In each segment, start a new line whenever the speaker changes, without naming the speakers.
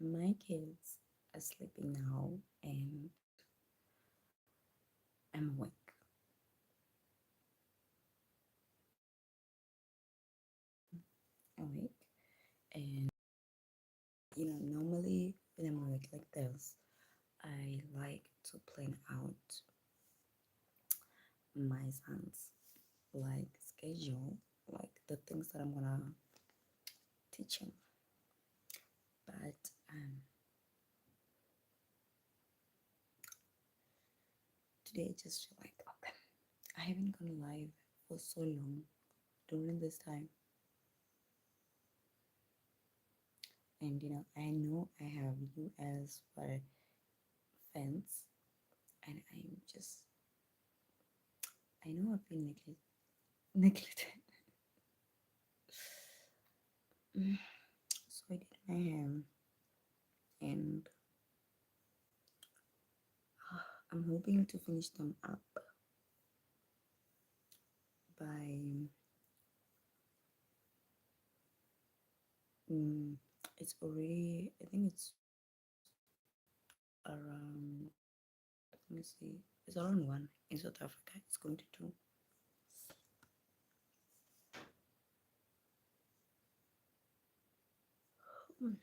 My kids are sleeping now and I'm awake. Awake. And normally when I'm awake like this, I like to plan out my son's like schedule, like the things that I'm gonna teach him. But today I just feel like okay, I haven't gone live for so long during this time. And I know I have you as for fans, and I know I've been neglected. So I did my hair, and I'm hoping to finish them up by mm, it's already, I think it's around, let me see, it's around 1 in South Africa. It's going to 2. Mm.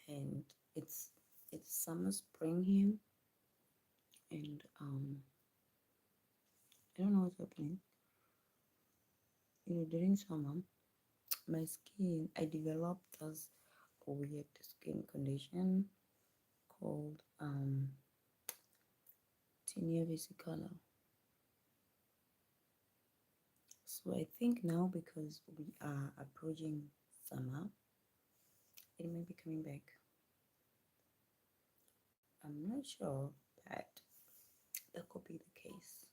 And it's summer spring here, and I don't know what's happening. During summer, my skin, I developed this weird skin condition called tinea vesicolor. So I think now because we are approaching summer, it may be coming back. I'm not sure, but that could be the case.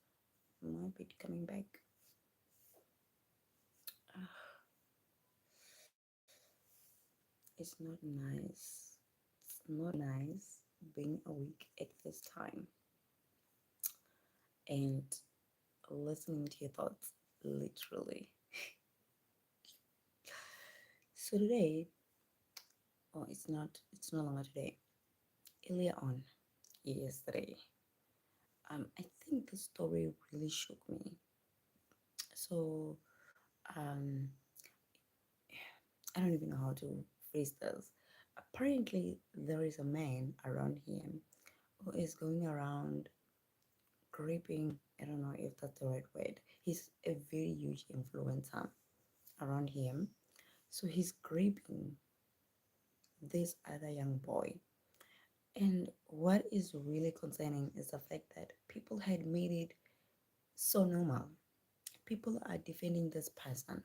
It might be coming back. It's not nice. It's not nice being awake at this time and listening to your thoughts, literally. So today, oh, it's no longer today. Earlier on, yesterday, I think the story really shook me. So, um, I don't even know how to phrase this. Apparently, there is a man around him who is going around gripping. I don't know if that's the right word. He's a very huge influencer around him. So he's gripping this other young boy. And what is really concerning is the fact that people had made it so normal. People are defending this person.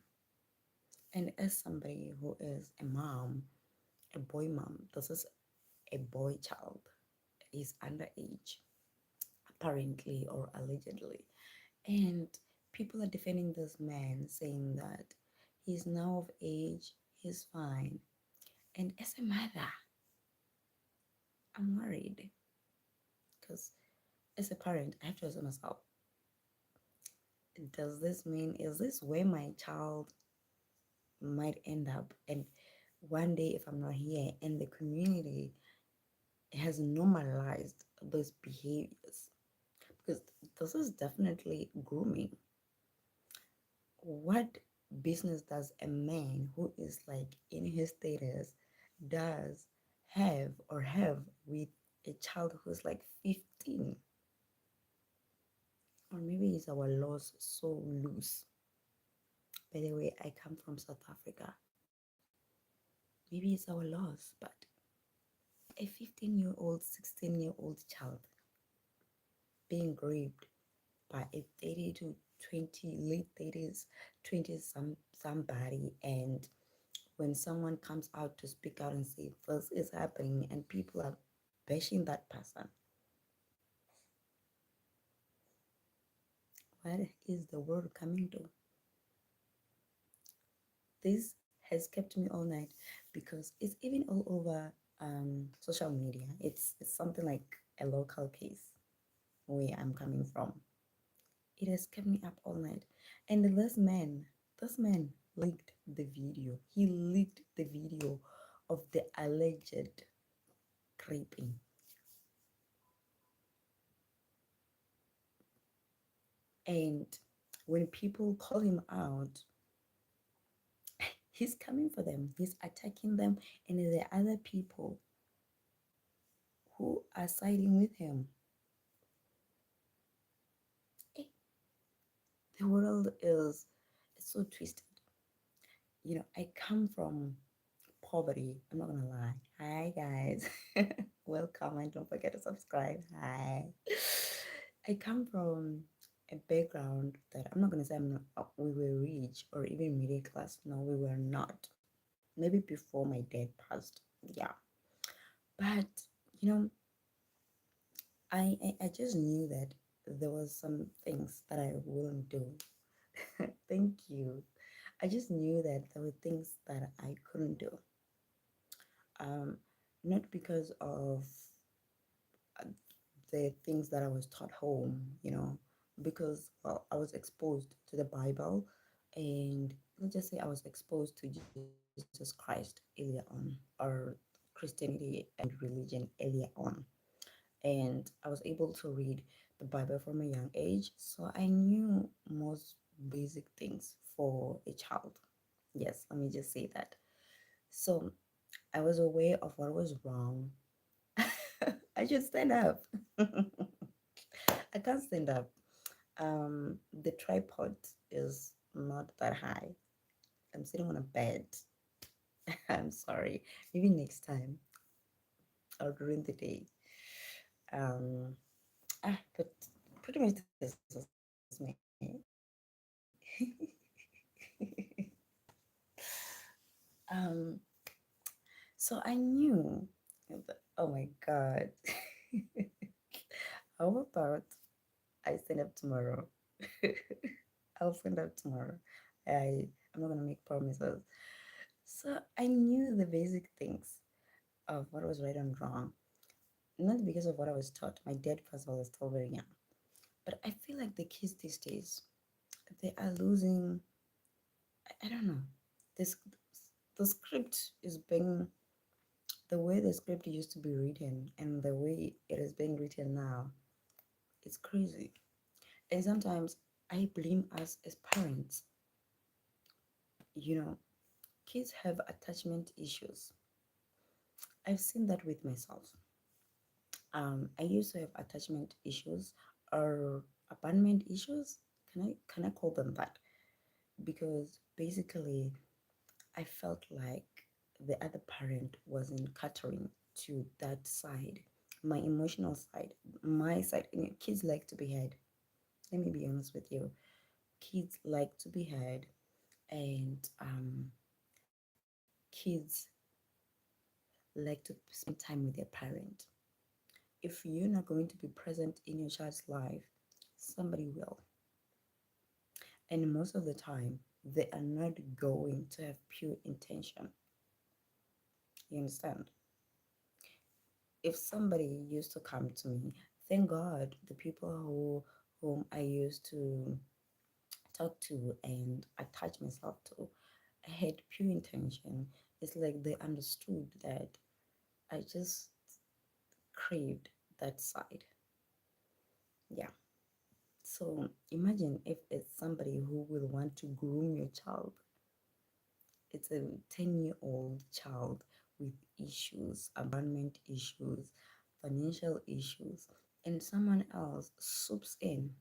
And as somebody who is a mom, a boy mom, this is a boy child. He's underage, apparently or allegedly. And people are defending this man, saying that he's now of age, he's fine. And as a mother, I'm worried because as a parent, I have to ask myself, does this mean, is this where my child might end up? And one day, if I'm not here and the community has normalized those behaviors, because this is definitely grooming. What business does a man who is like in his status does have with a child who's like 15? Or maybe is our laws so loose? By the way, I come from South Africa. Maybe it's our laws, but a 15-year-old, 16-year-old child being raped by a 30 to 20, late 30s, 20s somebody, and when someone comes out to speak out and say this is happening and people are bashing that person, what is the world coming to? This has kept me all night because it's even all over social media. It's something like a local case where I'm coming from. It has kept me up all night. And this man leaked the video. He leaked the video alleged raping. And when people call him out, he's coming for them, he's attacking them, and there are other people who are siding with him. Eh, the world is so twisted. I come from poverty. I'm not gonna lie. Hi guys. Welcome and don't forget to subscribe. Hi. I come from a background that I'm not gonna say I'm not we were rich or even middle class. No, we were not. Maybe before my dad passed. Yeah. But you know, I just knew that there was some things that I wouldn't do. Thank you. I just knew that there were things that I couldn't do. Um, not because of uh, the things that I was taught home, because well, I was exposed to the Bible, and let's just say I was exposed to Jesus Christ earlier on, or Christianity and religion earlier on. And I was able to read the Bible from a young age, so I knew most basic things for a child. Yes, let me just say that. So I was aware of what was wrong. I should stand up. I can't stand up. The tripod is not that high. I'm sitting on a bed. I'm sorry. Maybe next time or during the day. Um, but pretty much this is me. um, so I knew. Oh my God. How about I stand up tomorrow? I'll stand up tomorrow. I'm not gonna make promises. So I knew the basic things of what was right and wrong, not because of what I was taught. My dad, first of all, is still very young, but I feel like the kids these days they are losing. I don't know. This the script is being the way the script used to be written and the way it is being written now. It's crazy, and sometimes I blame us as parents. You know, kids have attachment issues. I've seen that with myself. I used to have attachment issues or abandonment issues. Can I call them that? Because basically, I felt like the other parent wasn't catering to that side, my emotional side, my side. Kids like to be heard. Let me be honest with you. Kids like to be heard, and kids like to spend time with their parent. If you're not going to be present in your child's life, somebody will. And most of the time, they are not going to have pure intention. You understand? If somebody used to come to me, thank God the people whom I used to talk to and attach myself to had pure intention. It's like they understood that I just craved that side. Yeah. So imagine if it's somebody who will want to groom your child. It's a 10-year-old child with issues, abandonment issues, financial issues, and someone else swoops in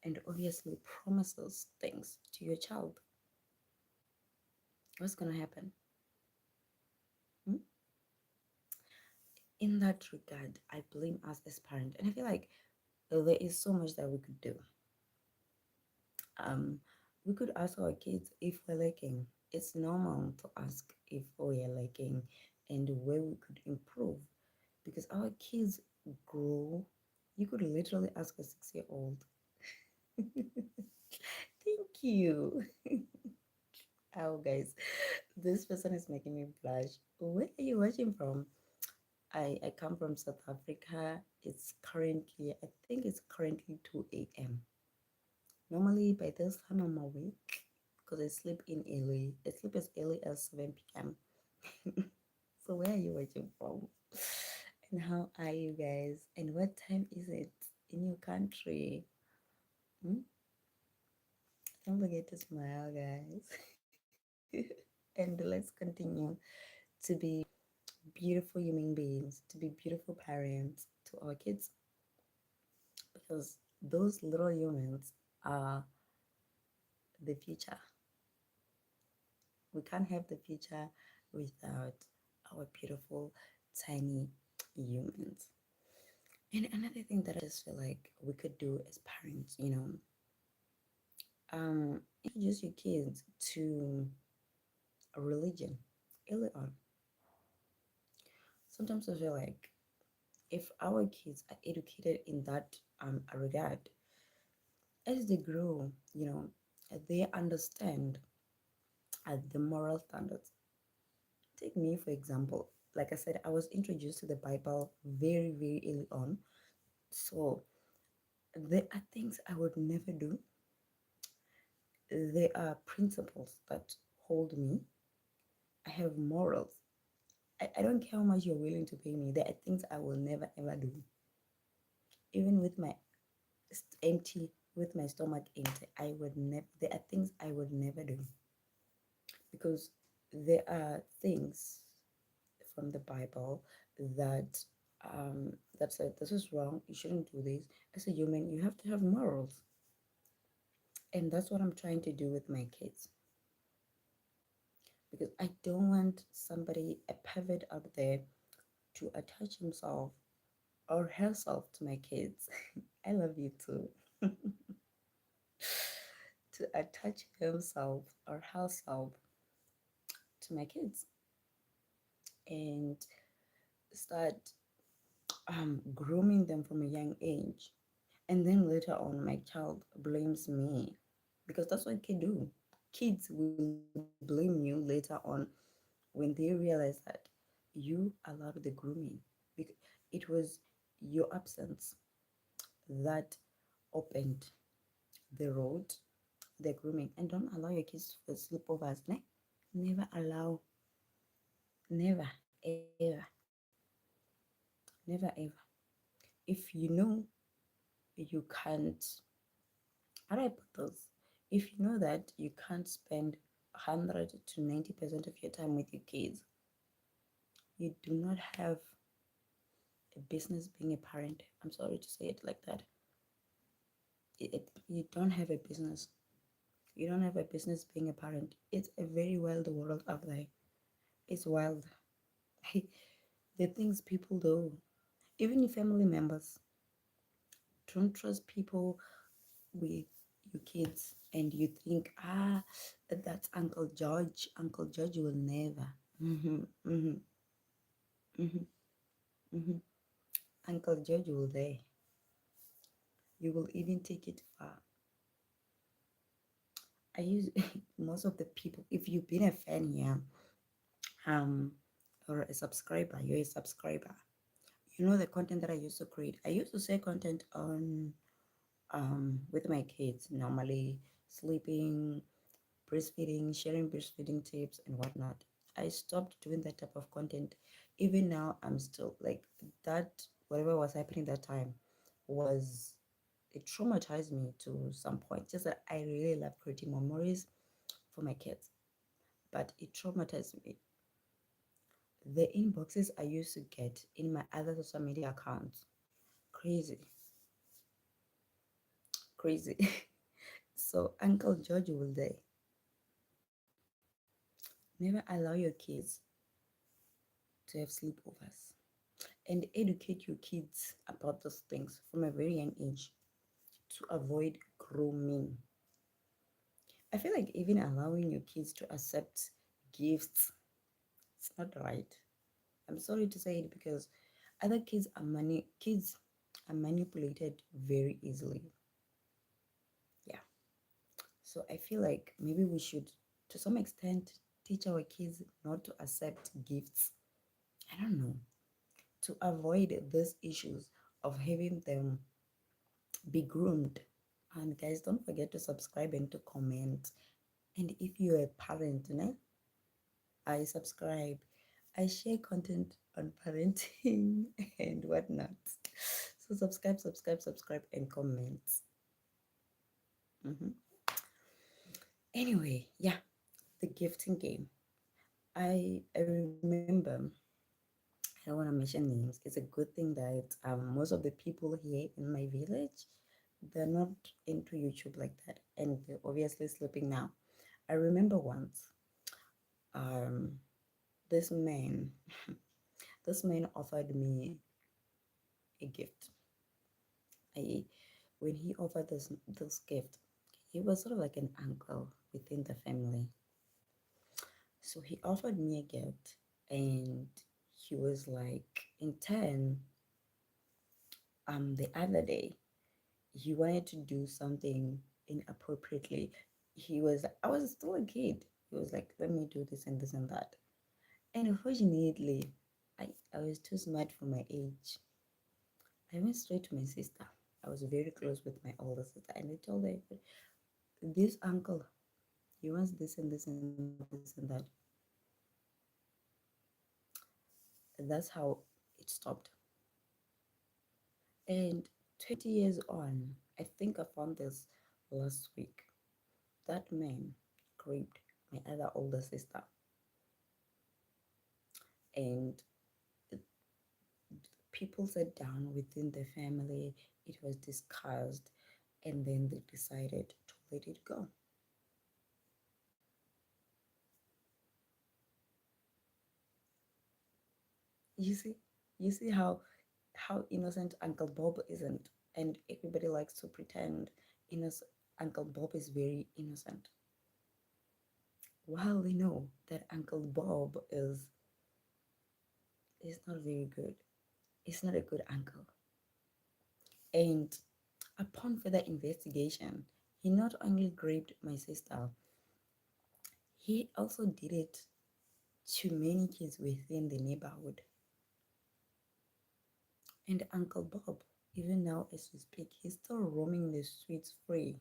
and obviously promises things to your child. What's going to happen? Hmm? In that regard, I blame us as parents, and I feel like there is so much that we could do. Um, we could ask our kids if we're lacking. It's normal to ask if we are lacking and where we could improve because our kids grow. You could literally ask a 6-year old. Thank you. Oh, guys, this person is making me blush. Where are you watching from? I come from South Africa. I think it's currently 2 a.m. Normally, by this time, I'm awake because I sleep in early. I sleep as early as 7 p.m. So where are you watching from? And how are you guys? And what time is it in your country? Hmm? Don't forget to smile, guys. And let's continue to be beautiful human beings, to be beautiful parents to our kids, because those little humans are the future. We can't have the future without our beautiful, tiny humans. And another thing that I just feel like we could do as parents, introduce your kids to a religion early on. Sometimes I feel like if our kids are educated in that regard, as they grow, they understand the moral standards. Take me, for example. Like I said, I was introduced to the Bible very, very early on. So there are things I would never do. There are principles that hold me. I have morals. I don't care how much you're willing to pay me. There are things I will never ever do. Even with my empty, with my stomach empty, I would never. There are things I would never do, because there are things from the Bible that that said this is wrong. You shouldn't do this. As a human, you have to have morals, and that's what I'm trying to do with my kids. Because I don't want somebody, a pervert out there, to attach himself or herself to my kids. I love you too. To attach himself or herself to my kids and start grooming them from a young age. And then later on, my child blames me, because that's what kids do. Kids will blame you later on when they realize that you allowed the grooming. Because it was your absence that opened the road, the grooming. And don't allow your kids for sleepovers. Never allow, never, ever, never, ever. If you know you can't, how do I put this? If you know that you can't spend 100 to 90% of your time with your kids, you do not have a business being a parent. I'm sorry to say it like that. You don't have a business. You don't have a business being a parent. It's a very wild world out there. It's wild. The things people do, even your family members, don't trust people with your kids, and you think, that's Uncle George. Uncle George will never. Mm-hmm, mm-hmm, mm-hmm, mm-hmm. Uncle George will there. You will even take it far. I use most of the people. If you've been a fan here, um, or a subscriber, you're a subscriber. You know the content that I used to create. I used to say content on with my kids, normally sleeping, breastfeeding, sharing breastfeeding tips and whatnot. I stopped doing that type of content. Even now, I'm still like that. Whatever was happening that time was, it traumatized me to some point. Just that I really love creating memories for my kids, but it traumatized me. The inboxes I used to get in my other social media accounts, crazy, crazy. So Uncle George will say, never allow your kids to have sleepovers, and educate your kids about those things from a very young age to avoid grooming. I feel like even allowing your kids to accept gifts, it's not right. I'm sorry to say it, because other kids are manipulated very easily. Yeah. So I feel like maybe we should, to some extent, teach our kids not to accept gifts. I don't know, to avoid these issues of having them be groomed. And guys, don't forget to subscribe and to comment. And if you're a parent, I subscribe. I share content on parenting and whatnot. So subscribe, and comment. Mhm. Anyway, yeah, the gifting game. I remember. I don't want to mention names. It's a good thing that most of the people here in my village, they're not into YouTube like that, and they're obviously sleeping now. I remember once, um, this man, this man offered me a gift. I When he offered this gift, he was sort of like an uncle within the family. So he offered me a gift, and he was like, in turn, the other day, he wanted to do something inappropriately. I was still a kid. He was like, let me do this and this and that. And unfortunately, I was too smart for my age. I went straight to my sister. I was very close with my older sister, and I told her, this uncle, he wants this and this and this and that. And that's how it stopped. And 20 years on, I think I found this last week. That man raped my other older sister, and people sat down within the family. It was discussed, and then they decided to let it go. You see, you see how innocent Uncle Bob isn't, and everybody likes to pretend innocent. Uncle Bob is very innocent, while they know that Uncle Bob is not very good. He's not a good uncle. And upon further investigation, he not only raped my sister, he also did it to many kids within the neighborhood. And Uncle Bob, even now as we speak, he's still roaming the streets free.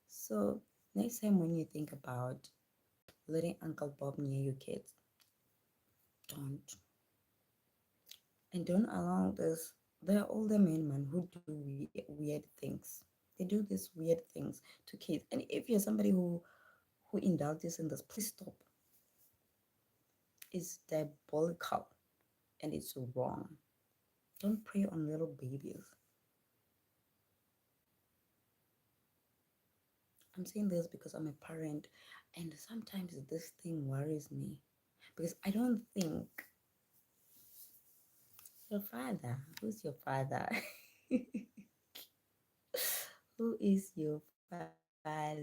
So next time when you think about letting Uncle Bob near your kids, don't. And don't allow this. There are older men, man, who do weird things. They do these weird things to kids. And if you're somebody who indulges in this, please stop. It's diabolical and it's wrong. Don't prey on little babies. I'm saying this because I'm a parent, and sometimes this thing worries me because I don't think your father, who's your father? Who is your father?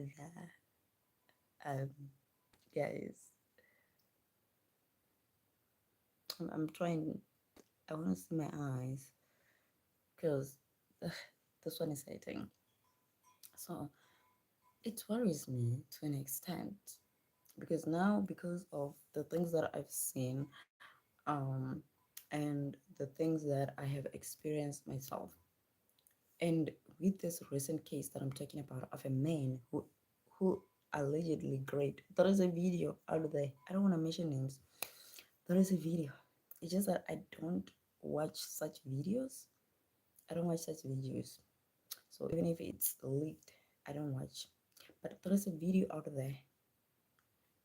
Um, guys, I'm trying. I want to see my eyes because this one is hurting. So it worries me to an extent because now, because of the things that I've seen, um, and the things that I have experienced myself, and with this recent case that I'm talking about of a man who allegedly raped, there is a video out there. I don't want to mention names. There is a video. It's just that I don't watch such videos. I don't watch such videos. So even if it's leaked, I don't watch. But there is a video out there,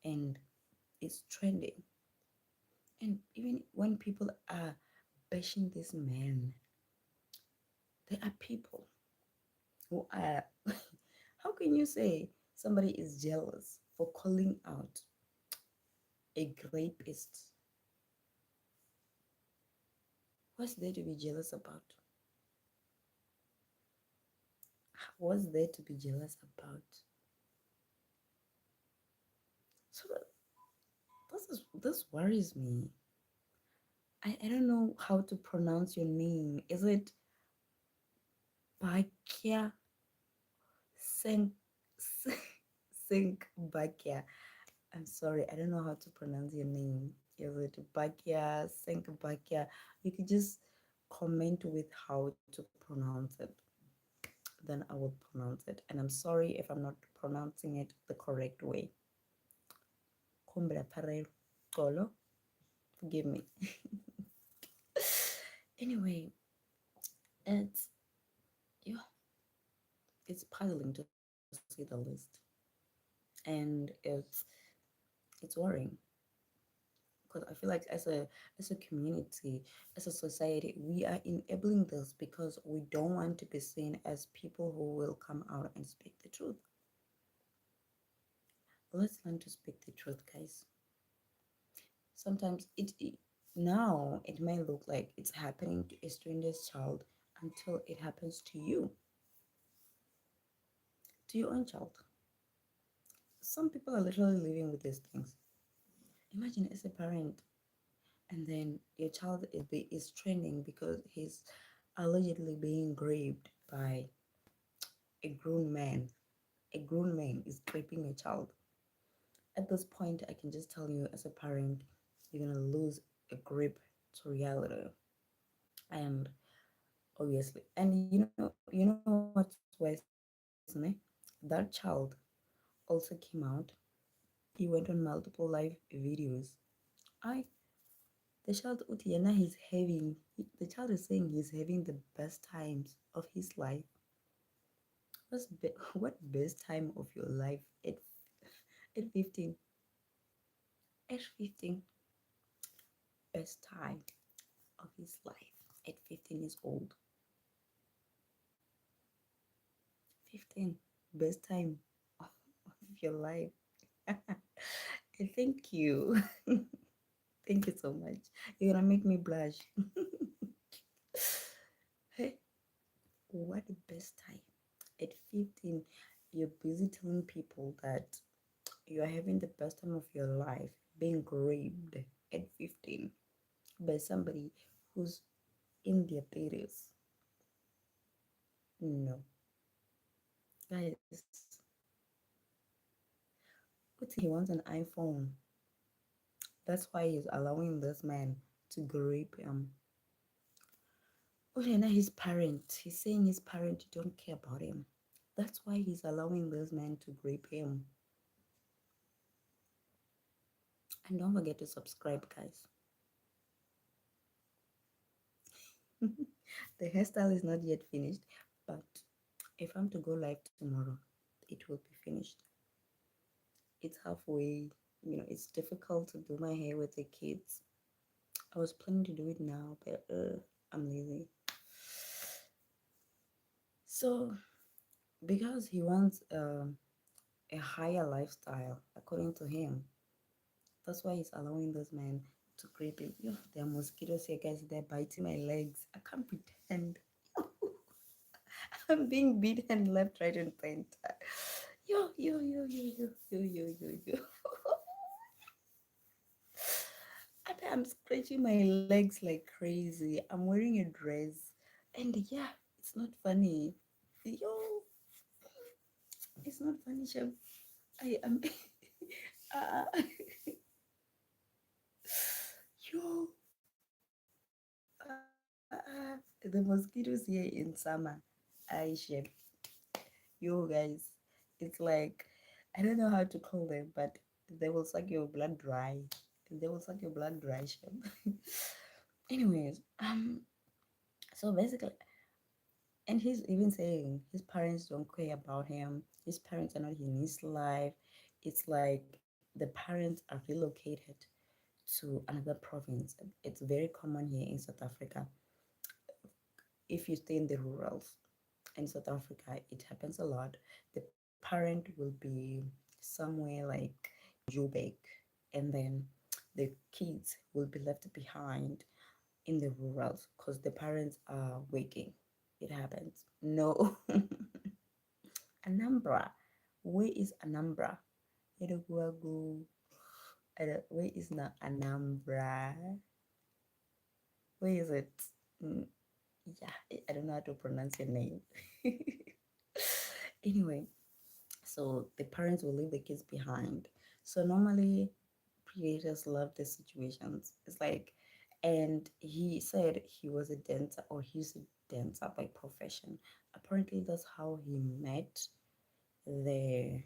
and it's trending. And even when people are bashing this man, there are people who are. How can you say somebody is jealous for calling out a rapist? What's there to be jealous about? What's there to be jealous about? So this worries me. I don't know how to pronounce your name. Is it Bakia Senk Sink Bakia? I'm sorry, I don't know how to pronounce your name. Is it Bakia Sink Bakia? You could just comment with how to pronounce it. Then I will pronounce it. And I'm sorry if I'm not pronouncing it the correct way. Kumbra Parel Golo. Forgive me. Anyway, it's yeah, it's puzzling to say the least. And it's worrying because I feel like as a community, as a society, we are enabling this because we don't want to be seen as people who will come out and speak the truth. Let's learn to speak the truth, guys. Sometimes now it may look like it's happening to a stranger's child until it happens to you, to your own child. Some people are literally living with these things. Imagine as a parent, and then your child is training because he's allegedly being raped by a grown man. A grown man is raping a child. At this point, I can just tell you as a parent, you're gonna lose a grip to reality. And obviously, and you know what's worse, ne? That child also came out. He went on multiple live videos. I the child Utiana the child is saying he's having the best times of his life. What best time of your life at 15? At 15, best time of his life at 15 years old. 15, best time of your life. Thank you. Thank you so much. You're gonna make me blush. Hey, what the best time? At 15, you're busy telling people that you're having the best time of your life, being raped at 15 by somebody who's in their 30s. No, guys, Uti, he wants an iPhone. That's why he's allowing this man to rape him. Ulena, his parent, he's saying his parent don't care about him. That's why he's allowing this man to rape him. And don't forget to subscribe, guys. The hairstyle is not yet finished, but if I'm to go live tomorrow, it will be finished. It's halfway. It's difficult to do my hair with the kids. I was planning to do it now, but I'm lazy. So, because he wants a higher lifestyle, according to him, that's why he's allowing those men to creep him. Yo, there are mosquitoes here, guys. They're biting my legs. I can't pretend. I'm being beaten left, right, and center. Yo, yo, yo, yo, yo, yo, yo, yo, yo. And I'm scratching my legs like crazy. I'm wearing a dress. And yeah, it's not funny. Yo, it's not funny, Chef. I am. uh, yo, the mosquitoes here in summer. I Chef. Yo, guys. It's like, I don't know how to call them, but they will suck your blood dry. They will suck your blood dry, Chef. Anyways, so basically, and he's even saying his parents don't care about him. His parents are not in his life. It's like the parents are relocated to another province. It's very common here in South Africa. If you stay in the rurals in South Africa, it happens a lot. The parent will be somewhere like Joburg, and then the kids will be left behind in the rurals because the parents are working. It happens. No. Anambra. Where is Anambra? Edoguagu. Where is not Anambra? Where is it? Mm, yeah, I don't know how to pronounce your name. Anyway, so the parents will leave the kids behind. So normally predators love these situations. It's like, and he said he was a dancer or he's a dancer by profession. Apparently, that's how he met the,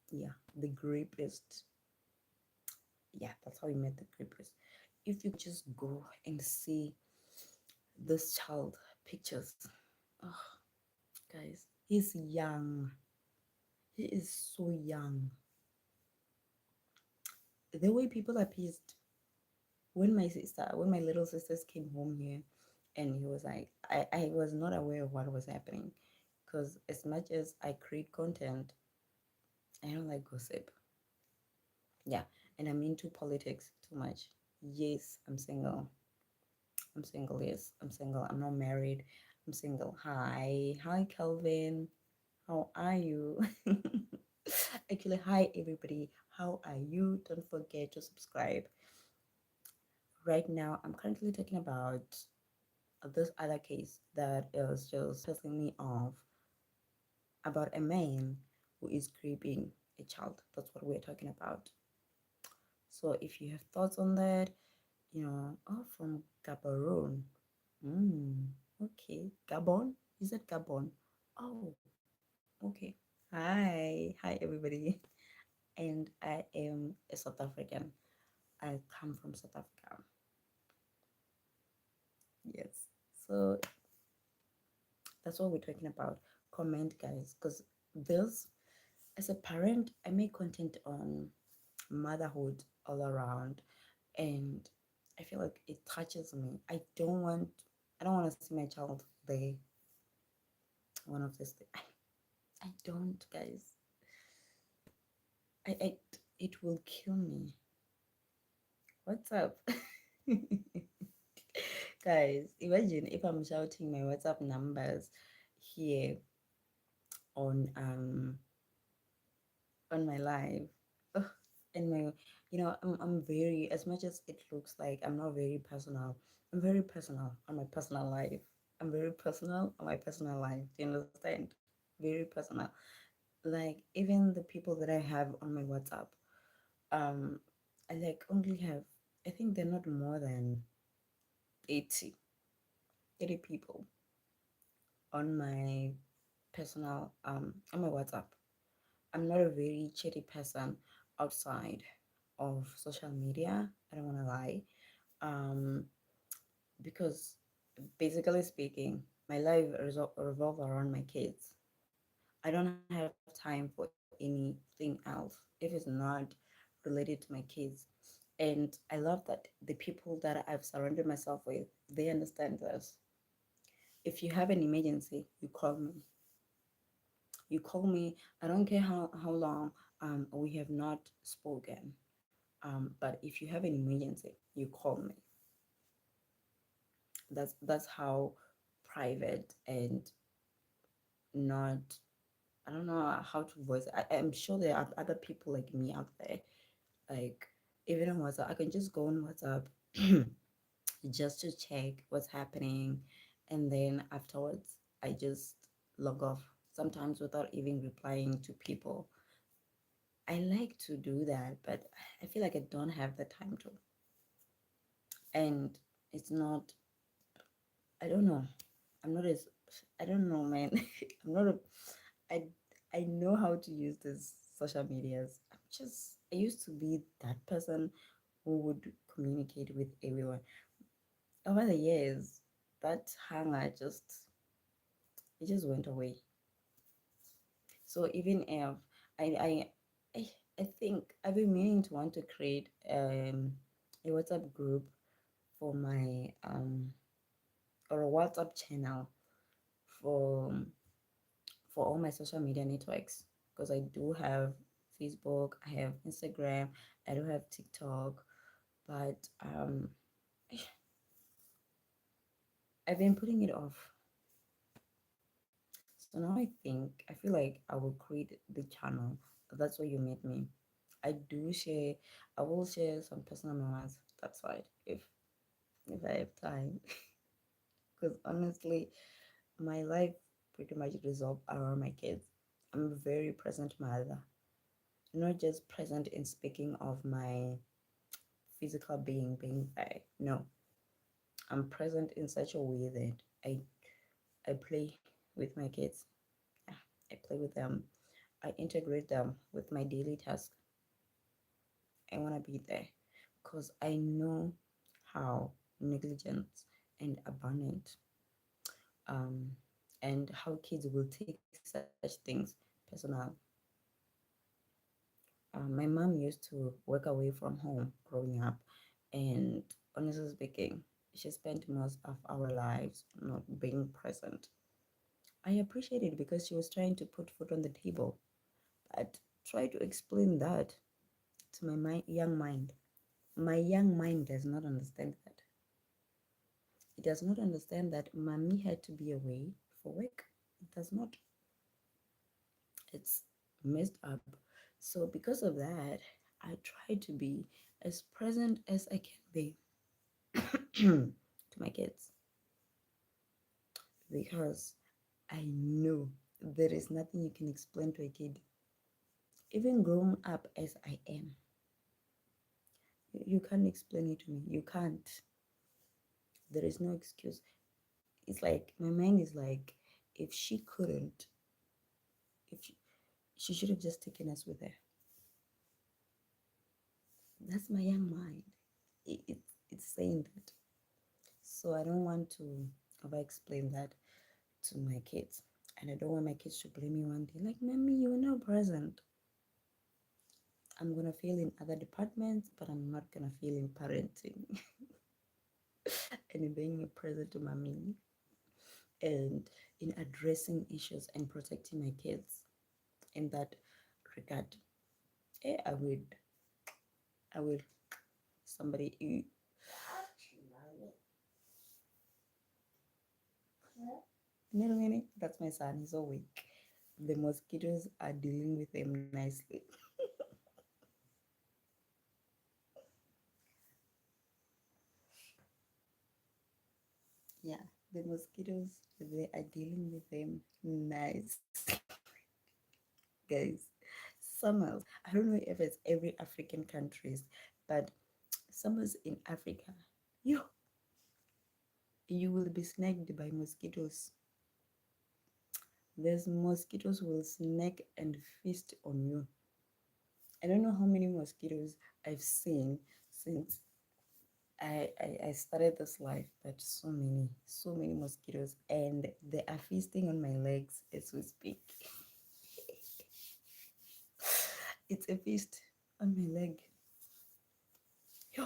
yeah, the rapist. Yeah, that's how we met the creepers. If you just go and see this child pictures, oh, guys, he's young. He is so young. The way people are pissed when my little sisters came home here, and he was like, I was not aware of what was happening, because as much as I create content, I don't like gossip. Yeah, and I'm into politics too much. Yes, I'm single. I'm single. Yes, I'm single. I'm not married. I'm single. Hi, Kelvin. How are you? Actually, hi everybody. How are you? Don't forget to subscribe. Right now, I'm currently talking about this other case that is just pissing me off, about a man who is creeping a child. That's what we're talking about. So if you have thoughts on that, oh, from Gaborone. Okay. Gabon? You said Gabon. Oh, okay. Hi, everybody. And I am a South African. I come from South Africa. Yes. So that's what we're talking about. Comment, guys, because this, as a parent, I make content on motherhood all around, and I feel like it touches me. I don't want to see my child there one of these things. I don't, guys. I it will kill me. What's up? Guys, imagine if I'm shouting my WhatsApp numbers here on um on my live. Ugh, and my I'm very, as much as it looks like I'm not very personal, I'm very personal on my personal life. I'm very personal on my personal life. Do you understand? Very personal. Like even the people that I have on my WhatsApp, um I like only have, I think they're not more than 80 80 people on my personal on my WhatsApp. I'm not a very chatty person outside of social media. I don't want to lie. Um, because basically speaking, my life revolve around my kids. I don't have time for anything else if it's not related to my kids. And I love that the people that I've surrounded myself with, they understand this. If you have an emergency, you call me. You call me. I don't care how long we have not spoken. But if you have an emergency, you call me. That's how private and not, I don't know how to voice it. I'm sure there are other people like me out there. Like even on WhatsApp, I can just go on WhatsApp just to check what's happening, and then afterwards I just log off. Sometimes without even replying to people. I like to do that, but I feel like I don't have the time to. And it's not, I don't know. I'm not as, I don't know, man. I'm not a, I, I know how to use these social medias. I used to be that person who would communicate with everyone. Over the years, that hunger it just went away. So even if I, I, I think I've been meaning to want to create a WhatsApp group for my or a WhatsApp channel for for all my social media networks, because I do have Facebook, I have Instagram, I do have TikTok, but I've been putting it off. So now I feel like I will create the channel. That's where you meet me. I do share, I will share some personal moments. That's right, if I have time. Because honestly, my life pretty much resolved around my kids. I'm a very present mother, not just present in speaking of my physical being there. No, I'm present in such a way that I play with my kids. Yeah, I play with them. I integrate them with my daily task. I want to be there. because I know how negligent and abandoned um, and how kids will take such things personal. My mom used to work away from home growing up, and honestly speaking, she spent most of our lives not being present. I appreciate it because she was trying to put food on the table, but try to explain that to my young mind. My young mind does not understand that. It does not understand that mommy had to be away for work. It does not. It's messed up. So because of that, I try to be as present as I can be to my kids because I know there is nothing you can explain to a kid. Even grown up as I am, you can't explain it to me. You can't. There is no excuse. It's like my mind is like, if she couldn't, if she should have just taken us with her. That's my young mind. It's saying that. So I don't want to over explain that to my kids. And I don't want my kids to blame me one day. Like, mommy, you were not present. I'm gonna fail in other departments, but I'm not gonna fail in parenting and in being a present to mommy and in addressing issues and protecting my kids in that regard. I will. Somebody, that's my son. He's awake. The mosquitoes are dealing with him nicely. Yeah, the mosquitoes, they are dealing with him nice. Guys, summers, I don't know if it's every African countries, but summers in Africa, you you will be snagged by mosquitoes. There's mosquitoes will snag and feast on you. I don't know how many mosquitoes I've seen since I started this life, but so many mosquitoes, and they are feasting on my legs as we speak. It's a feast on my leg. Yo.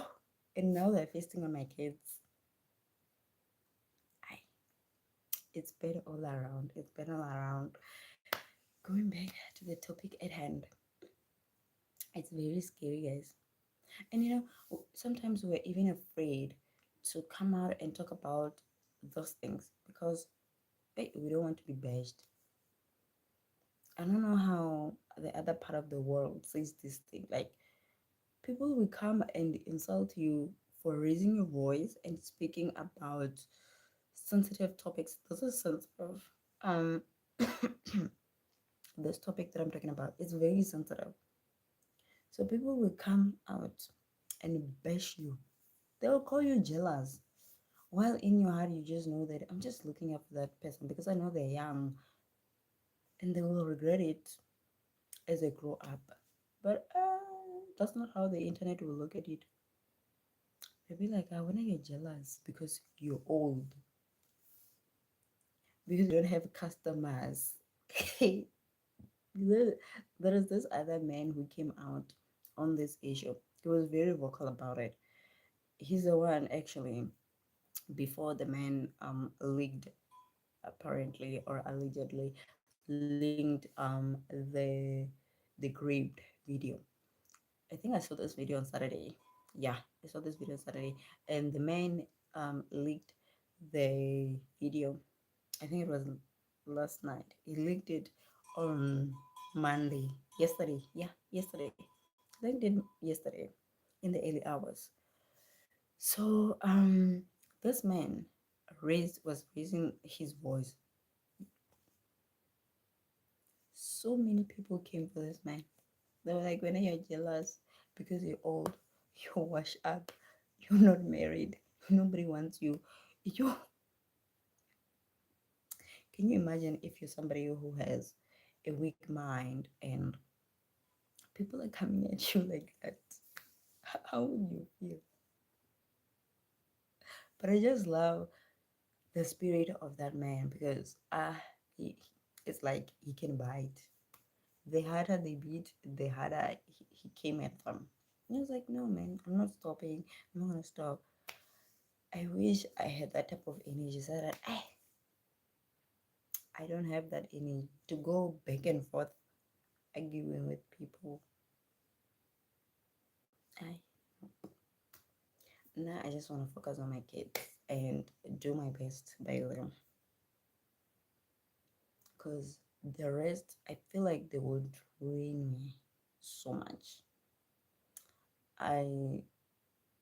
And now they're feasting on my kids. I, it's better all around. It's better all around. Going back to the topic at hand, it's very scary, guys. And sometimes we're even afraid to come out and talk about those things because we don't want to be bashed. I don't know how the other part of the world sees this thing. Like, people will come and insult you for raising your voice and speaking about sensitive topics. This is sensitive. Um, this topic that I'm talking about is very sensitive. So people will come out and bash you. They'll call you jealous. While in your heart, you just know that I'm just looking up for that person because I know they're young and they will regret it as they grow up. But that's not how the internet will look at it. They'll be like, I want to get jealous because you're old, because you don't have customers. there there is this other man who came out on this issue. He was very vocal about it. He's the one actually before the man leaked apparently or allegedly linked the grieved video. I think I saw this video on Saturday. Yeah, I saw this video on Saturday, and the man leaked the video. I think it was last night. He leaked it on Monday. Yesterday. Yeah, yesterday. I think it yesterday in the early hours. So this man was raising his voice. So many people came for this man. They were like, when you're jealous because you're old, you're washed up, you're not married, nobody wants you. You can you imagine if you're somebody who has a weak mind and people are coming at you like that? How would you feel? But I just love the spirit of that man because it's like he can bite. The harder they beat, the harder he came at them. And I was like, no, man, I'm not stopping. I'm not gonna stop. I wish I had that type of energy so that I don't have that energy to go back and forth arguing with people. I Now I just want to focus on my kids and do my best by them. Because the rest, I feel like they will drain me so much. I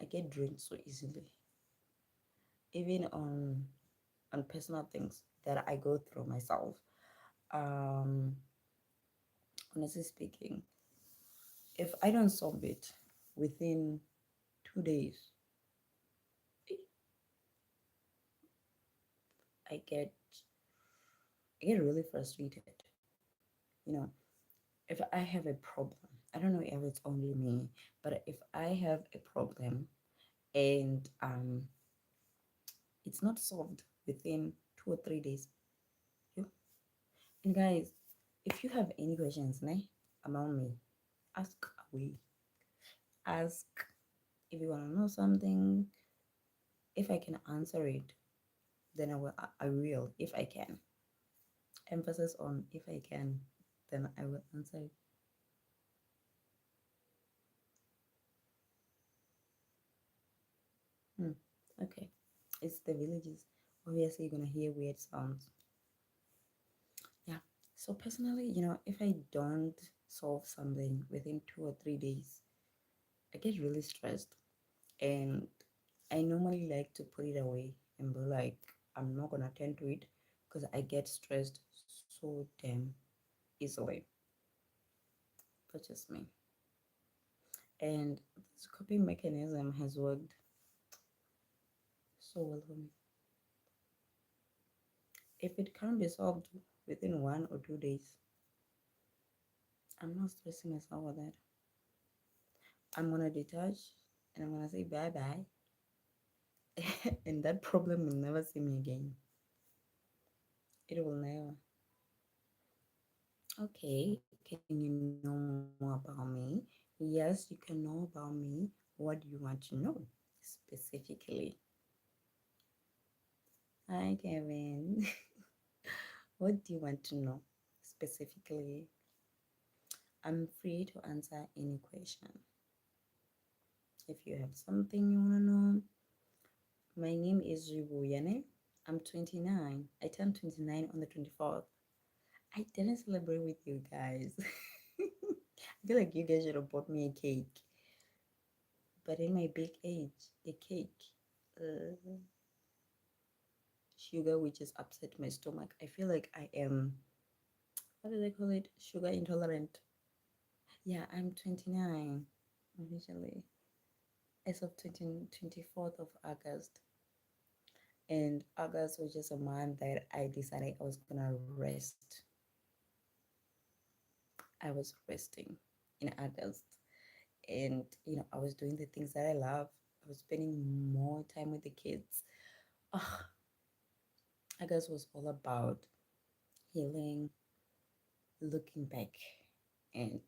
I get drained so easily, even on personal things that I go through myself. Um, Honestly speaking, if I don't solve it within 2 days, I get I get really frustrated. You know, if I have a problem, I don't know if it's only me, but if I have a problem and it's not solved within 2 or 3 days, you and guys, if you have any questions, about me, ask away. Ask if you want to know something. If I can answer it, then I will. I will if I can. Emphasis on if I can, then I will answer it. Hmm. Okay, it's the villages. Obviously, you're gonna hear weird sounds. Yeah. So personally, if I don't solve something within 2 or 3 days, I get really stressed, and I normally like to put it away and be like, I'm not gonna attend to it because I get stressed so damn easily. That's just me. And this coping mechanism has worked so well for me. If it can't be solved within 1 or 2 days, I'm not stressing myself with that. I'm gonna detach and I'm gonna say bye bye, and that problem will never see me again. It will never. Okay, can you know more about me? Yes, you can know about me. What do you want to know specifically? Hi, Kevin. What do you want to know specifically? I'm free to answer any question. If you have something you want to know, my name is Ribuyane. I'm 29. I turned 29 on the 24th. I didn't celebrate with you guys. I feel like you guys should have bought me a cake. But in my big age, a cake, uh, sugar, which has upset my stomach. I feel like I am, what do they call it? Sugar intolerant. Yeah, I'm 29 officially as of 24th of August. And August was just a month that I decided I was gonna rest. I was resting in August. And, I was doing the things that I love. I was spending more time with the kids. Oh, August was all about healing, looking back. And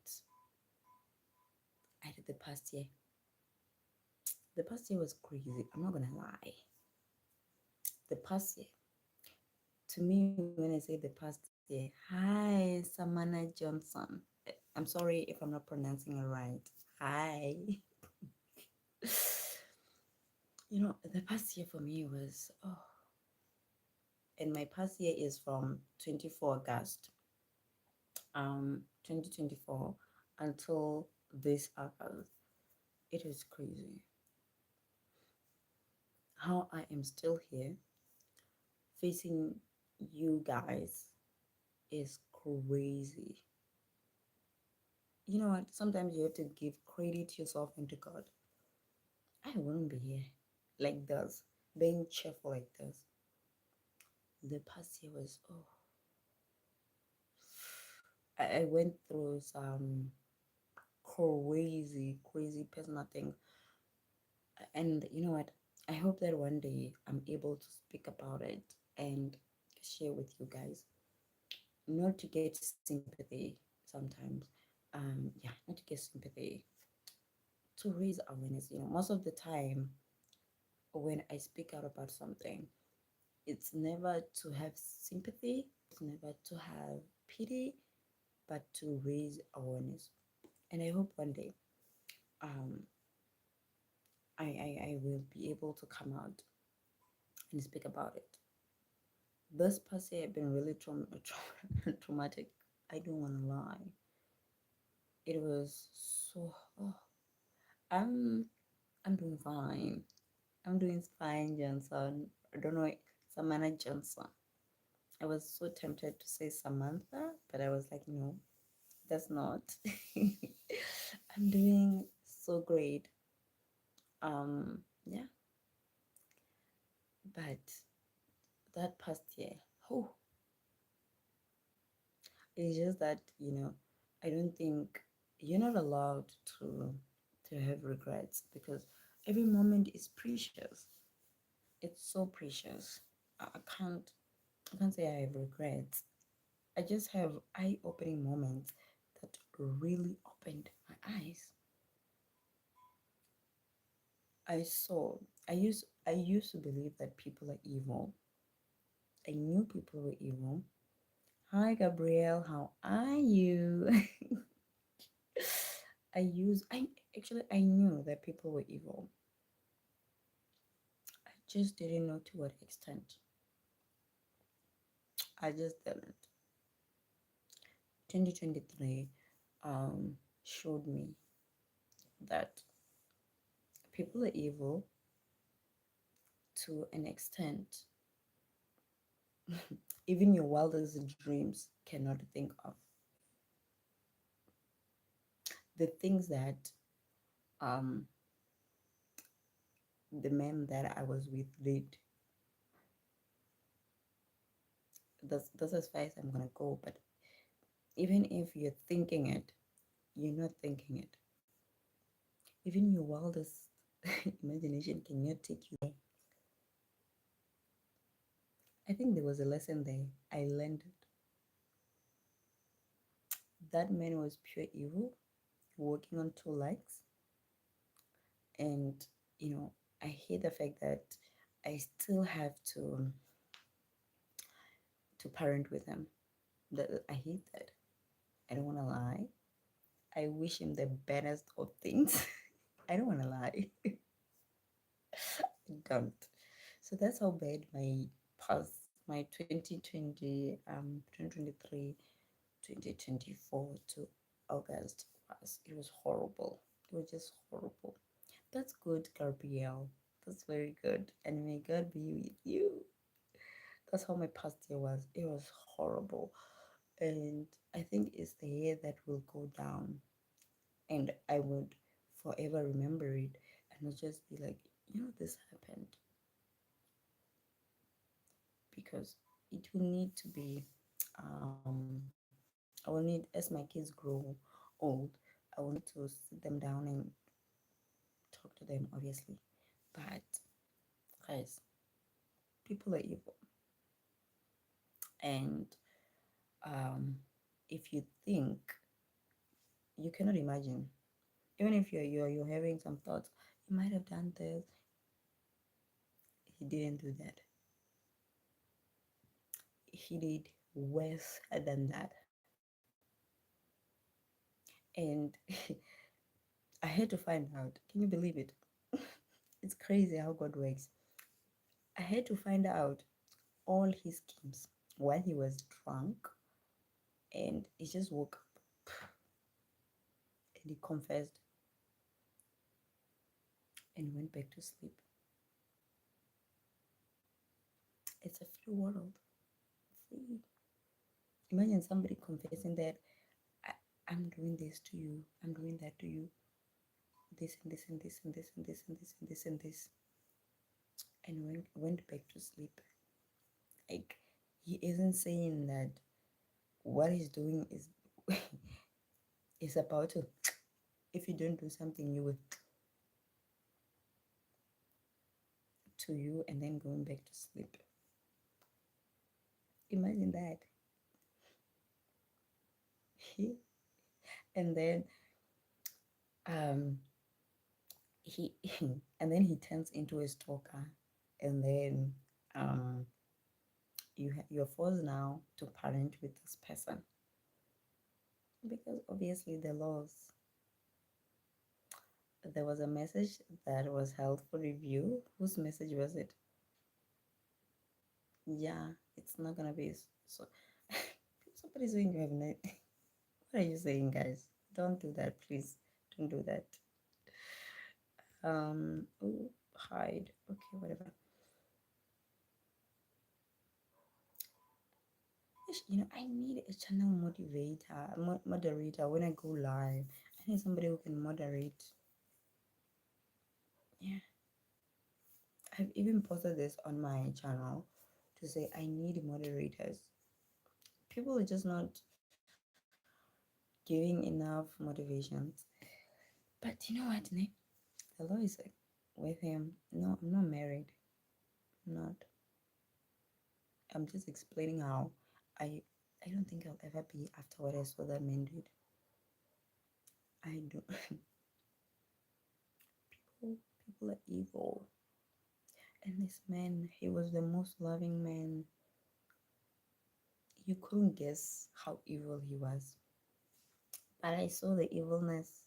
I did the past year. The past year was crazy. I'm not gonna lie. The past year, to me, when I say the past year, hi, Samana Johnson. I'm sorry if I'm not pronouncing it right. Hi. The past year for me was, and my past year is from 24 August 2024 until this August. It is crazy how I am still here facing you guys is crazy. You know what? Sometimes you have to give credit to yourself and to God. I wouldn't be here like this, being cheerful like this. The past year was, I went through some crazy, crazy personal things. And you know what? I hope that one day I'm able to speak about it and share with you guys, not to get sympathy sometimes. Yeah, not to get sympathy, to raise awareness. Most of the time when I speak out about something, it's never to have sympathy, it's never to have pity, but to raise awareness. And I hope one day um, I will be able to come out and speak about it. This past year have been really traumatic. I don't want to lie. It was so. Oh, I'm I'm doing fine. I'm doing fine, Johnson. I don't know, Samantha Johnson. I was so tempted to say Samantha, but I was like, no, that's not. I'm doing so great. Yeah, but that past year, oh, it's just that I don't think you're not allowed to have regrets, because every moment is precious. It's so precious. I can't say I have regrets. I just have eye-opening moments that really opened my eyes. I saw. I used to believe that people are evil. I knew people were evil. Hi, Gabrielle. How are you? I knew that people were evil. I just didn't know to what extent. I just didn't. 2023 showed me that people are evil to an extent even your wildest dreams cannot think of. The things that um the men that I was with did, that's as far as I'm gonna go. But even if you're thinking it, you're not thinking it. Even your wildest imagination cannot take you there. I think there was a lesson there. I learned it. That man was pure evil, working on two legs. And I hate the fact that I still have to parent with him. That I hate that. I don't want to lie. I wish him the best of things. I don't want to lie. I don't. So that's how bad my 2023 2024 to August was. It was horrible. It was just horrible. That's good, Gabrielle. That's very good. And may God be with you. That's how my past year was. It was horrible. And I think it's the year that will go down. And I would forever remember it and not just be like, this happened. Because it will need to be, I will need, as my kids grow old, I will need to sit them down and talk to them, obviously. But, guys, people are evil. And um, if you think, you cannot imagine, even if you're having some thoughts, he might have done this, he didn't do that. He did worse than that. And I had to find out. Can you believe it? It's crazy how God works. I had to find out all his schemes while he was drunk, and he just woke up and he confessed and went back to sleep. It's a free world. Free. Imagine somebody confessing that I, I'm doing this to you, I'm doing that to you, this and this and this and this and this and this and this and this, and went back to sleep. Like, he isn't saying that what he's doing is is about to, if you don't do something, you will. to you and then going back to sleep. Imagine that. And then um he and then he turns into a stalker, and then um you're forced now to parent with this person because obviously the laws. There was a message that was held for review. Whose message was it? Yeah, it's not gonna be so. Somebody's saying you have no. What are you saying, guys? Don't do that, please. Don't do that. Oh, hide. Okay, whatever. I need a channel motivator, moderator when I go live. I need somebody who can moderate. Yeah, I've even posted this on my channel to say I need moderators. People are just not giving enough motivations. But you know what, Nick? The law is like with him. No, I'm not married. I'm not. I'm just explaining how I I don't think I'll ever be after what I saw that man did. I do. People are evil. And this man, he was the most loving man. You couldn't guess how evil he was. But I saw the evilness.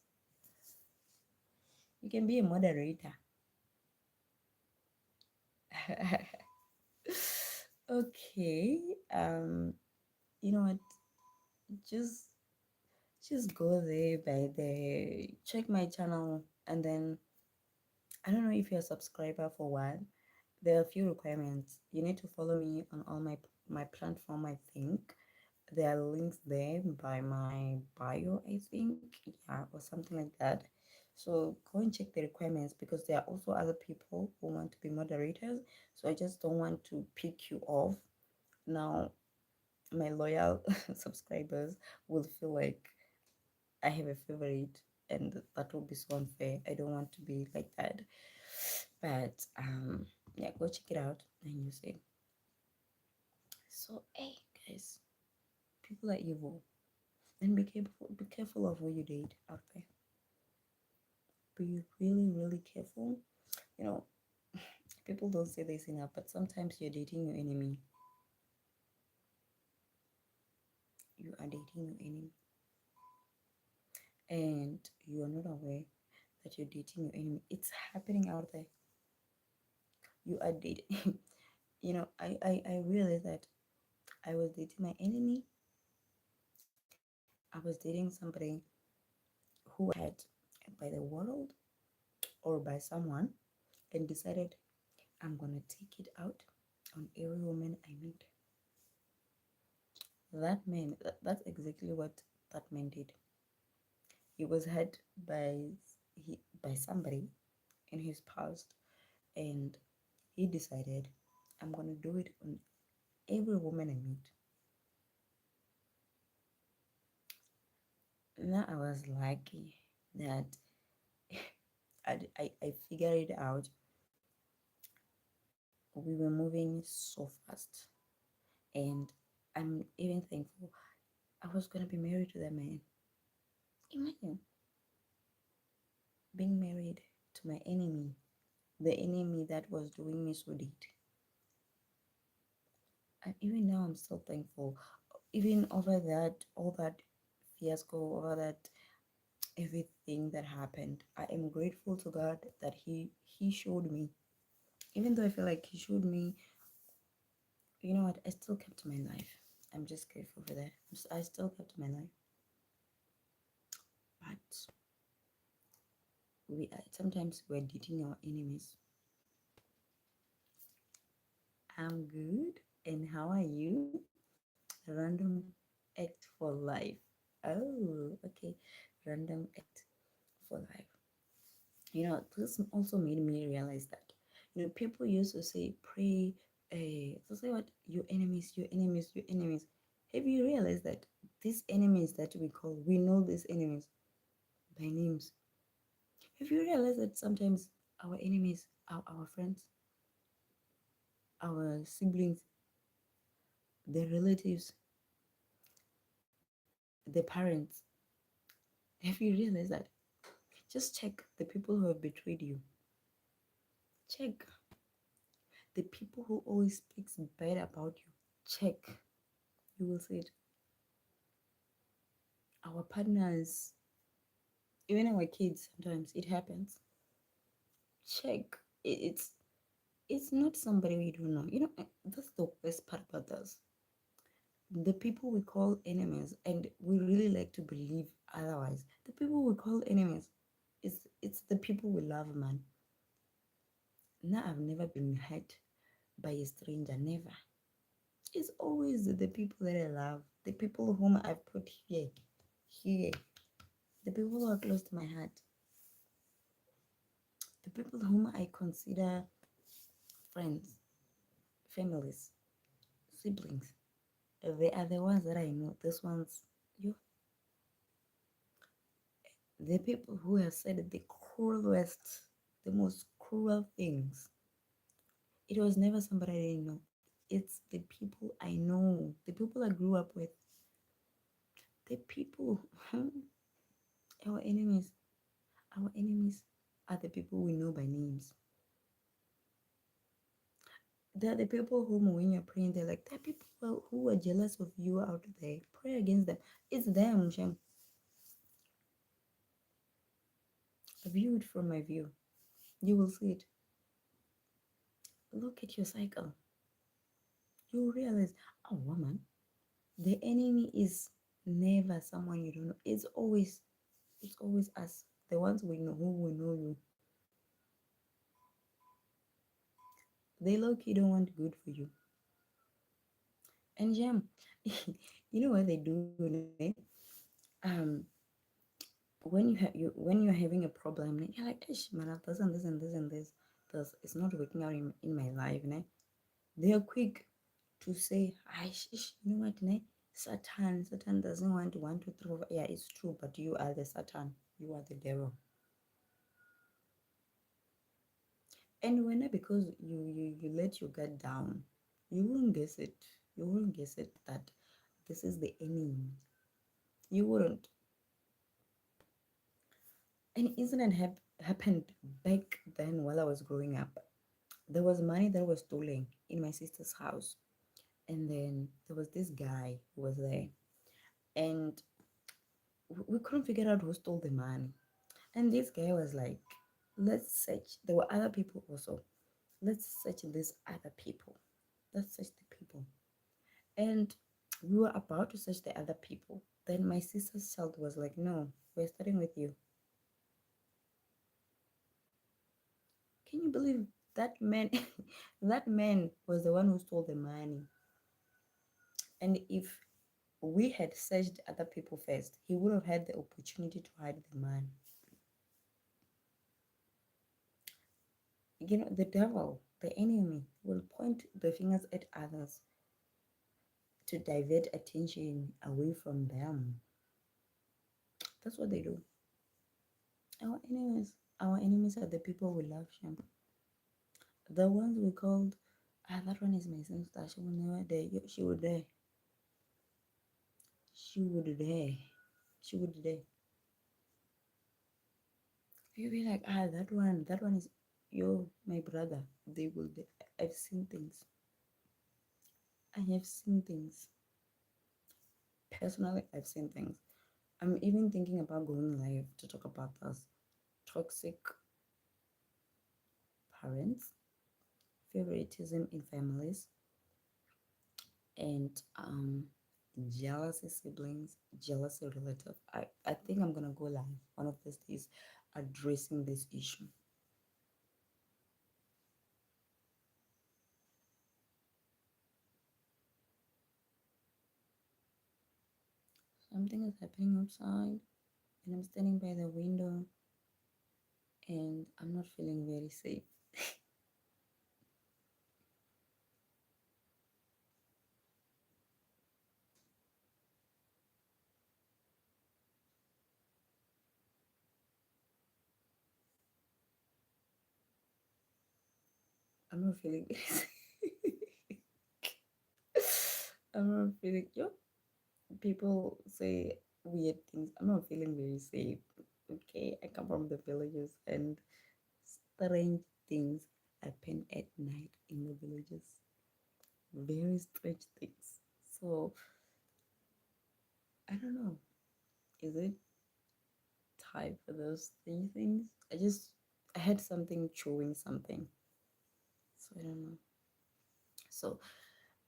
You can be a moderator. Okay. You know what? Just just go there by the check my channel, and then I don't know if you're a subscriber for what. There are a few requirements. You need to follow me on all my platform, I think. There are links there by my bio, I think. Yeah, or something like that. So go and check the requirements because there are also other people who want to be moderators. So I just don't want to pick you off. Now my loyal subscribers will feel like I have a favorite, and that will be so unfair. I don't want to be like that. But yeah, go check it out and you see. So hey guys, people are evil. And be careful of who you date out there. Be really, really careful. You know, people don't say this enough, but sometimes you're dating your enemy. You are dating your enemy. And you are not aware that you're dating your enemy. It's happening out there. You are dating. I realized that I was dating my enemy. I was dating somebody who had by the world or by someone and decided I'm gonna take it out on every woman I meet. That man, that's exactly what that man did. He was hurt by somebody in his past, and he decided I'm gonna do it on every woman I meet. Now I was lucky that I figured it out. We were moving so fast, and I'm even thankful I was gonna be married to that man. Imagine being married to my enemy, the enemy that was doing me so deed. And even now, I'm still thankful. Even over that, all that fiasco, over that everything that happened, I am grateful to God that He showed me. Even though I feel like He showed me, you know what? I still kept my life. I'm just grateful for that. I still kept my life, but we sometimes we're dating our enemies. I'm good, and how are you? Random act for life. Oh, okay. Random act for life. This also made me realize that, people used to say, pray, to say what? Your enemies, your enemies, your enemies. Have you realized that these enemies that we know these enemies by names? Have you realized that sometimes our enemies are our friends? our siblings, their relatives, their parents. Have you realized that? Just check the people who have betrayed you. Check the people who always speaks bad about you. Check. You will see it. Our partners, even our kids, sometimes it happens. Check. It's not somebody we don't know. That's the best part about us. The people we call enemies, and we really like to believe otherwise. The people we call enemies, it's the people we love, man. Now I've never been hurt by a stranger, never. It's always the people that I love, the people whom I've put here, the people who are close to my heart, the people whom I consider friends, families, siblings. They are the ones that I know. These ones, you, the people who have said the cruelest, the most cruel things. It was never somebody I didn't know. It's the people I know, the people I grew up with, the people, our enemies. Our enemies are the people we know by names. They're the people whom, when you're praying, they're like, there are people who are jealous of you out there. Pray against them. It's them, Shem. View it from my view. You will see it. Look at your cycle. You'll realize, oh, woman, the enemy is never someone you don't know. It's always us, the ones we know, who we know you. They low key don't want good for you. And Jam, you know what they do, ne? Um, when you're having a problem, ne, you're like, ish, man, this and this and this and this it's not working out in my life, ne? They are quick to say, ish, you know what, ne? Satan doesn't want to throw. Yeah, it's true, but you are the Satan. You are the devil. And when because you let your guard down, you won't guess it. You won't guess it that this is the enemy. You wouldn't. An incident happened back then while I was growing up. There was money that was stolen in my sister's house, and then there was this guy who was there, and we couldn't figure out who stole the money. And this guy was like, "Let's search." There were other people also. Let's search these other people. Let's search the people. And we were about to search the other people. Then my sister's child was like, "No, we're starting with you." Can you believe that man? That man was the one who stole the money. And if we had searched other people first, he would have had the opportunity to hide the money. The devil, the enemy, will point the fingers at others to divert attention away from them. That's what they do. Our enemies are the people we love, Shem. The ones we called, that one is my sister. She will never die. She would die. She would die. She would die. You'll be like, that one is my brother. They will die. I've seen things. I have seen things. Personally, I've seen things. I'm even thinking about going live to talk about this. Toxic parents, favoritism in families, and jealousy siblings, jealousy relative. I think I'm gonna go live one of these days addressing this issue. Something is happening outside, and I'm standing by the window, and I'm not feeling very safe. I'm not feeling very safe. I'm not feeling. Yo, people say weird things. I'm not feeling very safe. Okay, I come from the villages, and strange things happen at night in the villages. Very strange things. So I don't know. Is it time for those things? I had something chewing something. So I don't know. So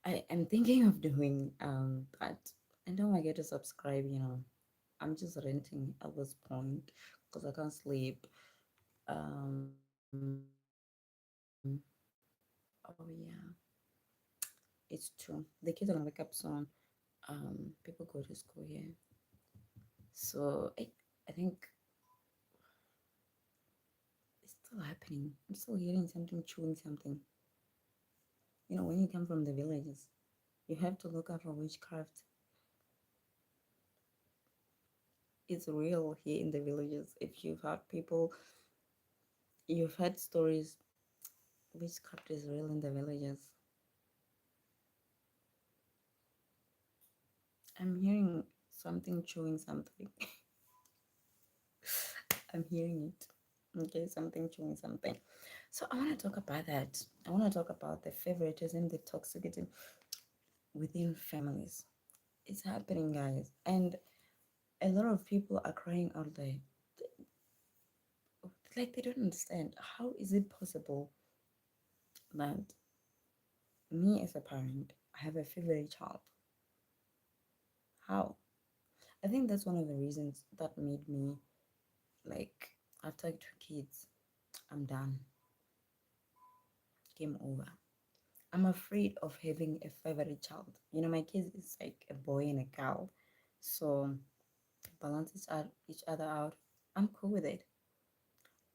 I am thinking of doing that. And don't forget to subscribe, I'm just renting at this point because I can't sleep. Um oh yeah. It's true. The kids are gonna wake up soon. People go to school here. So I think it's still happening. I'm still hearing something chewing something. When you come from the villages, you have to look out for witchcraft. It's real here in the villages. If you've heard stories, witchcraft is real in the villages. I'm hearing something chewing something. I'm hearing it. Okay, something chewing something. So I want to talk about that. I want to talk about the favoritism, the toxicity within families. It's happening, guys. And a lot of people are crying out there. Like they don't understand. How is it possible that me as a parent, I have a favorite child? How? I think that's one of the reasons that made me like after 2 kids, I'm done. Game over. I'm afraid of having a favorite child. My kids is like a boy and a girl. So balance each other out. I'm cool with it.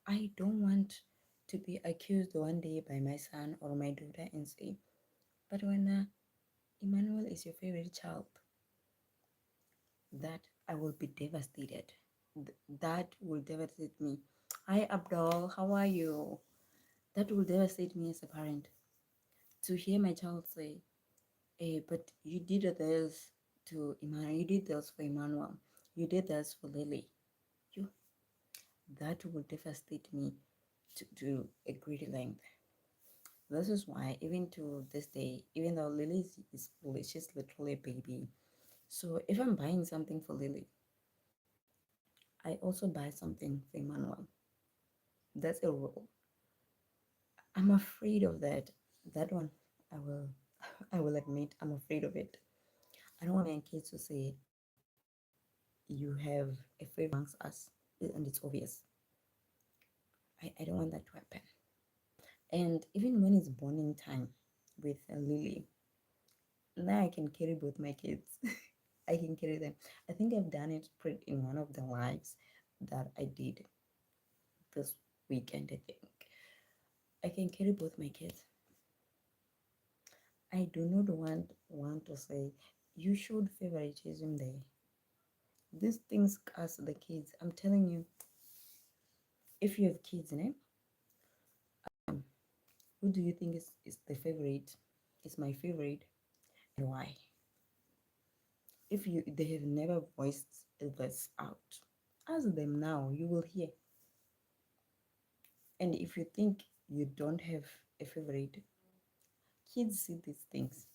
I don't want to be accused one day by my son or my daughter and say, but when Emmanuel is your favorite child, that I will be devastated. That will devastate me. Hi, Abdul, how are you? That will devastate me as a parent to hear my child say, hey, but you did this to Emmanuel, you did this for Emmanuel, you did this for Lily. You That will devastate me to a great length. This is why, even to this day, even though Lily she's literally a baby. So if I'm buying something for Lily, I also buy something for Emmanuel. That's a rule. I'm afraid of that. That one, I will, I will admit, I'm afraid of it. I don't want my kids to say you have a favorite amongst us, and it's obvious. I don't want that to happen. And even when it's bonding time with Lily, now I can carry both my kids. I can carry them. I think I've done it in one of the lives that I did this weekend. I think I can carry both my kids. I do not want to say you showed favoritism there. These things cast the kids. I'm telling you, if you have kids, who do you think is the favorite? Is my favorite, and why? If they have never voiced this out, ask them now. You will hear. And if you think you don't have a favorite, kids see these things.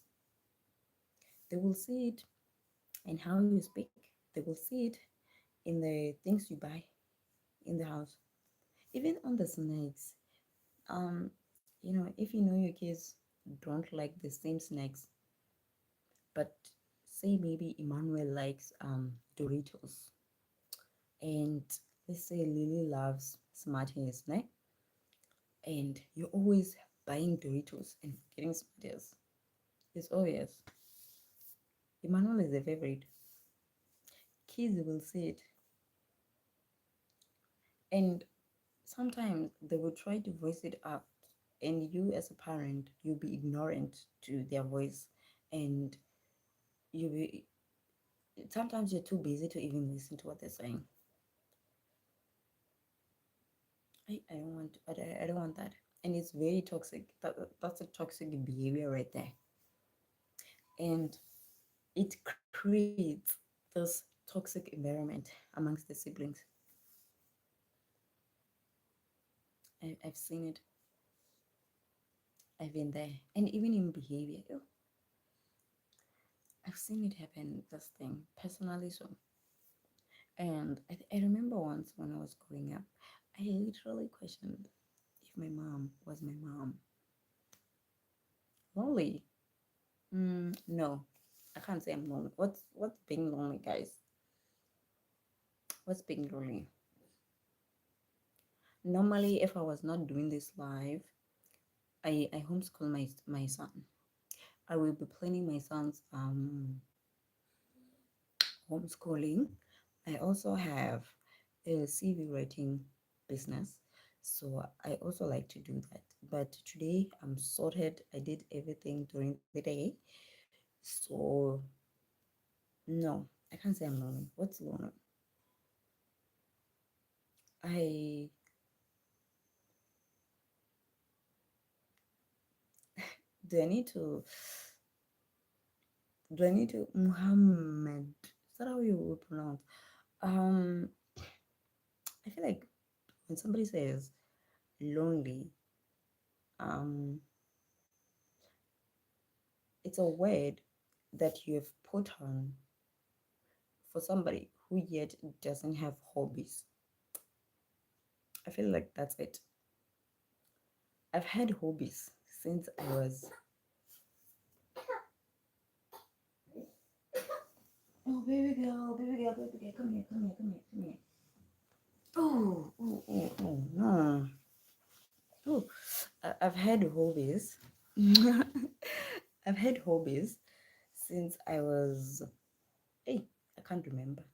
They will see it in how you speak. They will see it in the things you buy in the house, even on the snacks. If you know your kids don't like the same snacks, but say maybe Emmanuel likes Doritos, and let's say Lily loves Smarties, né? And you're always buying Doritos and getting Smarties. It's obvious. Emmanuel is a favorite. Kids will see it, and sometimes they will try to voice it out, and you as a parent, you'll be ignorant to their voice, and you be sometimes you're too busy to even listen to what they're saying. I don't want I don't want that, and it's very toxic. That's a toxic behavior right there. And it creates this toxic environment amongst the siblings. I've seen it. I've been there. And even in behavior. I've seen it happen, this thing, personally. So, and I remember once when I was growing up, I literally questioned if my mom was my mom. Lonely? No, I can't say I'm lonely. What's being lonely, guys? What's being lonely? Normally, if I was not doing this live, I homeschool my son. I will be planning my son's homeschooling. I also have a CV writing business, so I also like to do that. But today I'm sorted. I did everything during the day, so no, I can't say I'm lonely. What's lonely? I do I need to Muhammad? Is that how you would pronounce? Um, I feel like when somebody says lonely, um, it's a word that you have put on for somebody who yet doesn't have hobbies. I feel like that's it. I've had hobbies since I was. Oh, baby girl, baby girl, come here, come here, come here, come here. Oh, no. Oh, I've had hobbies. I've had hobbies since I was. Hey, I can't remember.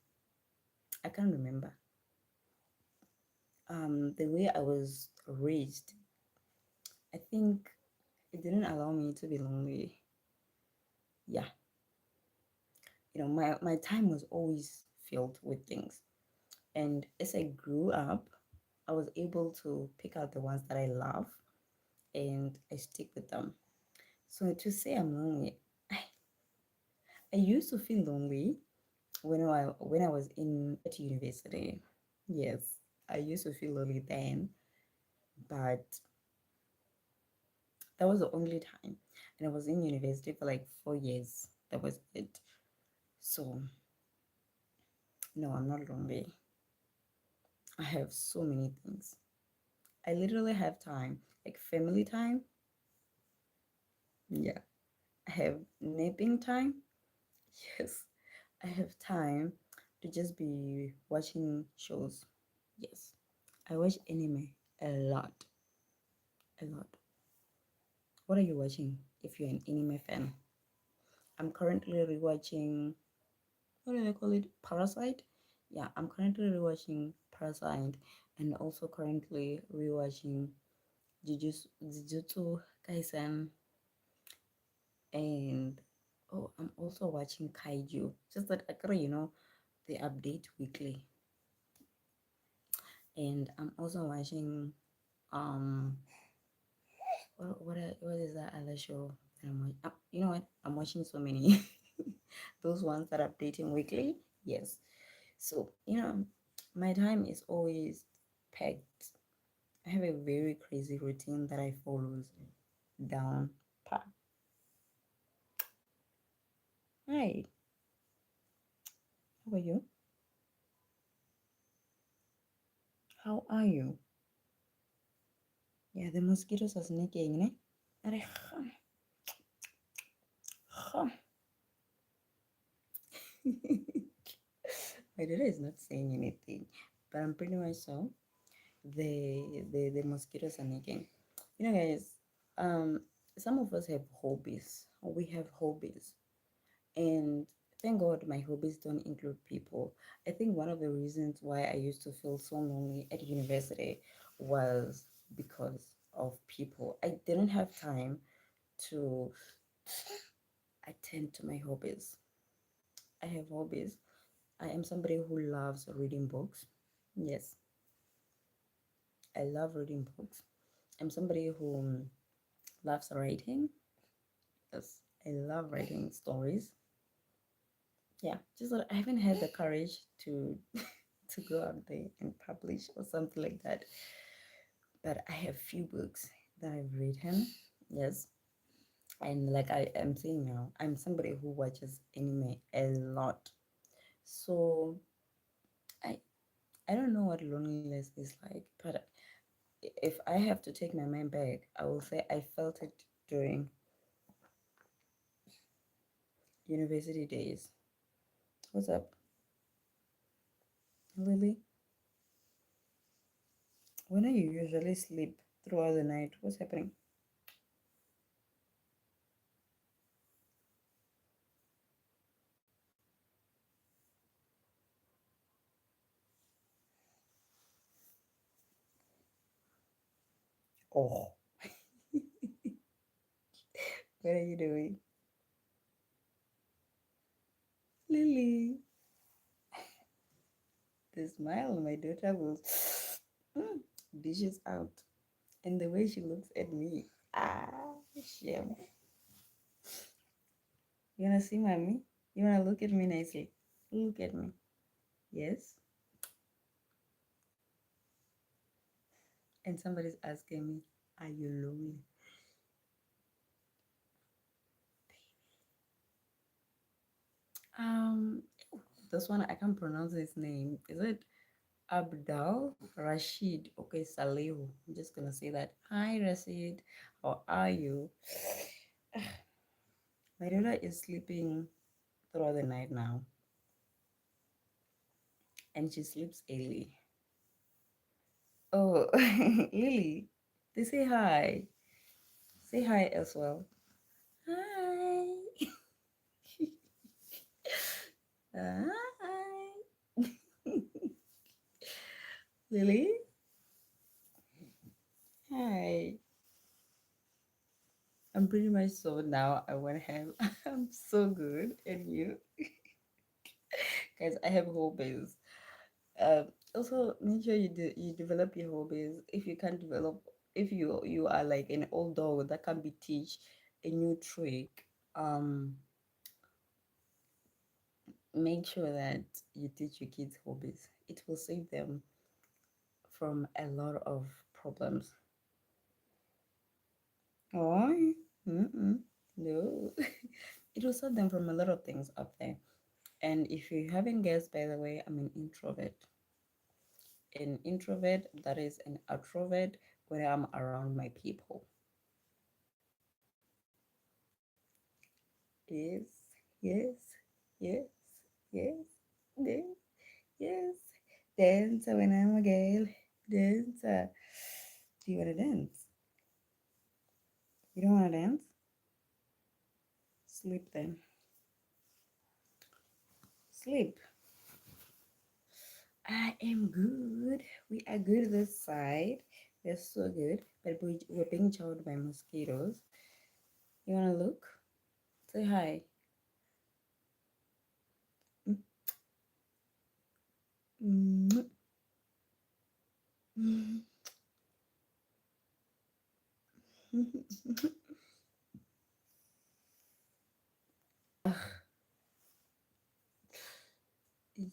I can't remember. The way I was raised, I think it didn't allow me to be lonely. Yeah, my time was always filled with things. And as I grew up, I was able to pick out the ones that I love and I stick with them. So to say I'm lonely, I used to feel lonely when I was in at university. Yes, I used to feel lonely then, but that was the only time. And I was in university for like 4 years. That was it. So no, I'm not lonely. I have so many things. I literally have time, like family time. Yeah. I have napping time. Yes. I have time to just be watching shows. Yes. I watch anime a lot. A lot. What are you watching if you're an anime fan? I'm currently rewatching, what do they call it? Parasite? Yeah, I'm currently rewatching Parasite and also currently rewatching Jujutsu Kaisen, and oh, I'm also watching Kaiju. Just that I gotta, they update weekly. And I'm also watching um what is that other show that I'm watching? You know what? I'm watching so many. Those ones that are updating weekly. Yes. So, my time is always packed. I have a very crazy routine that I follow down pat. Hi, how are you? How are you? Yeah, the mosquitoes are sneaking, ne? Are- My data is not saying anything, but I'm pretty much so. The mosquitoes are nicking. Guys, um, some of us have hobbies. We have hobbies, and thank God my hobbies don't include people. I think one of the reasons why I used to feel so lonely at university was because of people. I didn't have time to attend to my hobbies. I have hobbies. I am somebody who loves reading books. Yes, I love reading books. I'm somebody who loves writing. Yes, I love writing stories. Yeah, just that I haven't had the courage to to go out there and publish or something like that. But I have few books that I've written. Yes. And like I am saying now, I'm somebody who watches anime a lot. So I I don't know what loneliness is like, but if I have to take my mind back, I will say I felt it during university days. What's up, Lily? When do you usually sleep throughout the night? What's happening? Oh, what are you doing? Lily, the smile on my daughter will mm, dishes out. And the way she looks at me, shame. You wanna see mommy? You wanna look at me nicely? Look at me. Yes. And somebody's asking me, are you lonely? Um, this one I can't pronounce his name. Is it Abdul Rashid? Okay, Salihu. I'm just gonna say that. Hi, Rashid. How are you? My daughter is sleeping throughout the night now, and she sleeps early. Oh, Lily, they say hi. Say hi as well. Hi. Hi. Lily? Hi. I'm pretty much so now. I want to have. I'm so good. And you? Guys, I have hobbies. Also, make sure you develop your hobbies. If you can't develop, if you are like an old dog that can be teach a new trick, make sure that you teach your kids hobbies. It will save them from a lot of problems. Oh, mm-mm, no. It will save them from a lot of things up there. And if you haven't guessed, by the way, I'm an introvert. An introvert that is an outrovert when I'm around my people. Yes, yes, yes, yes, yes, yes. Dance when I'm a girl. Dance. Do you want to dance? You don't want to dance? Sleep then. Sleep. I am good. We are good this side. We're so good. But we're being chowed by mosquitoes. You want to look? Say hi. Mm, mm, mm.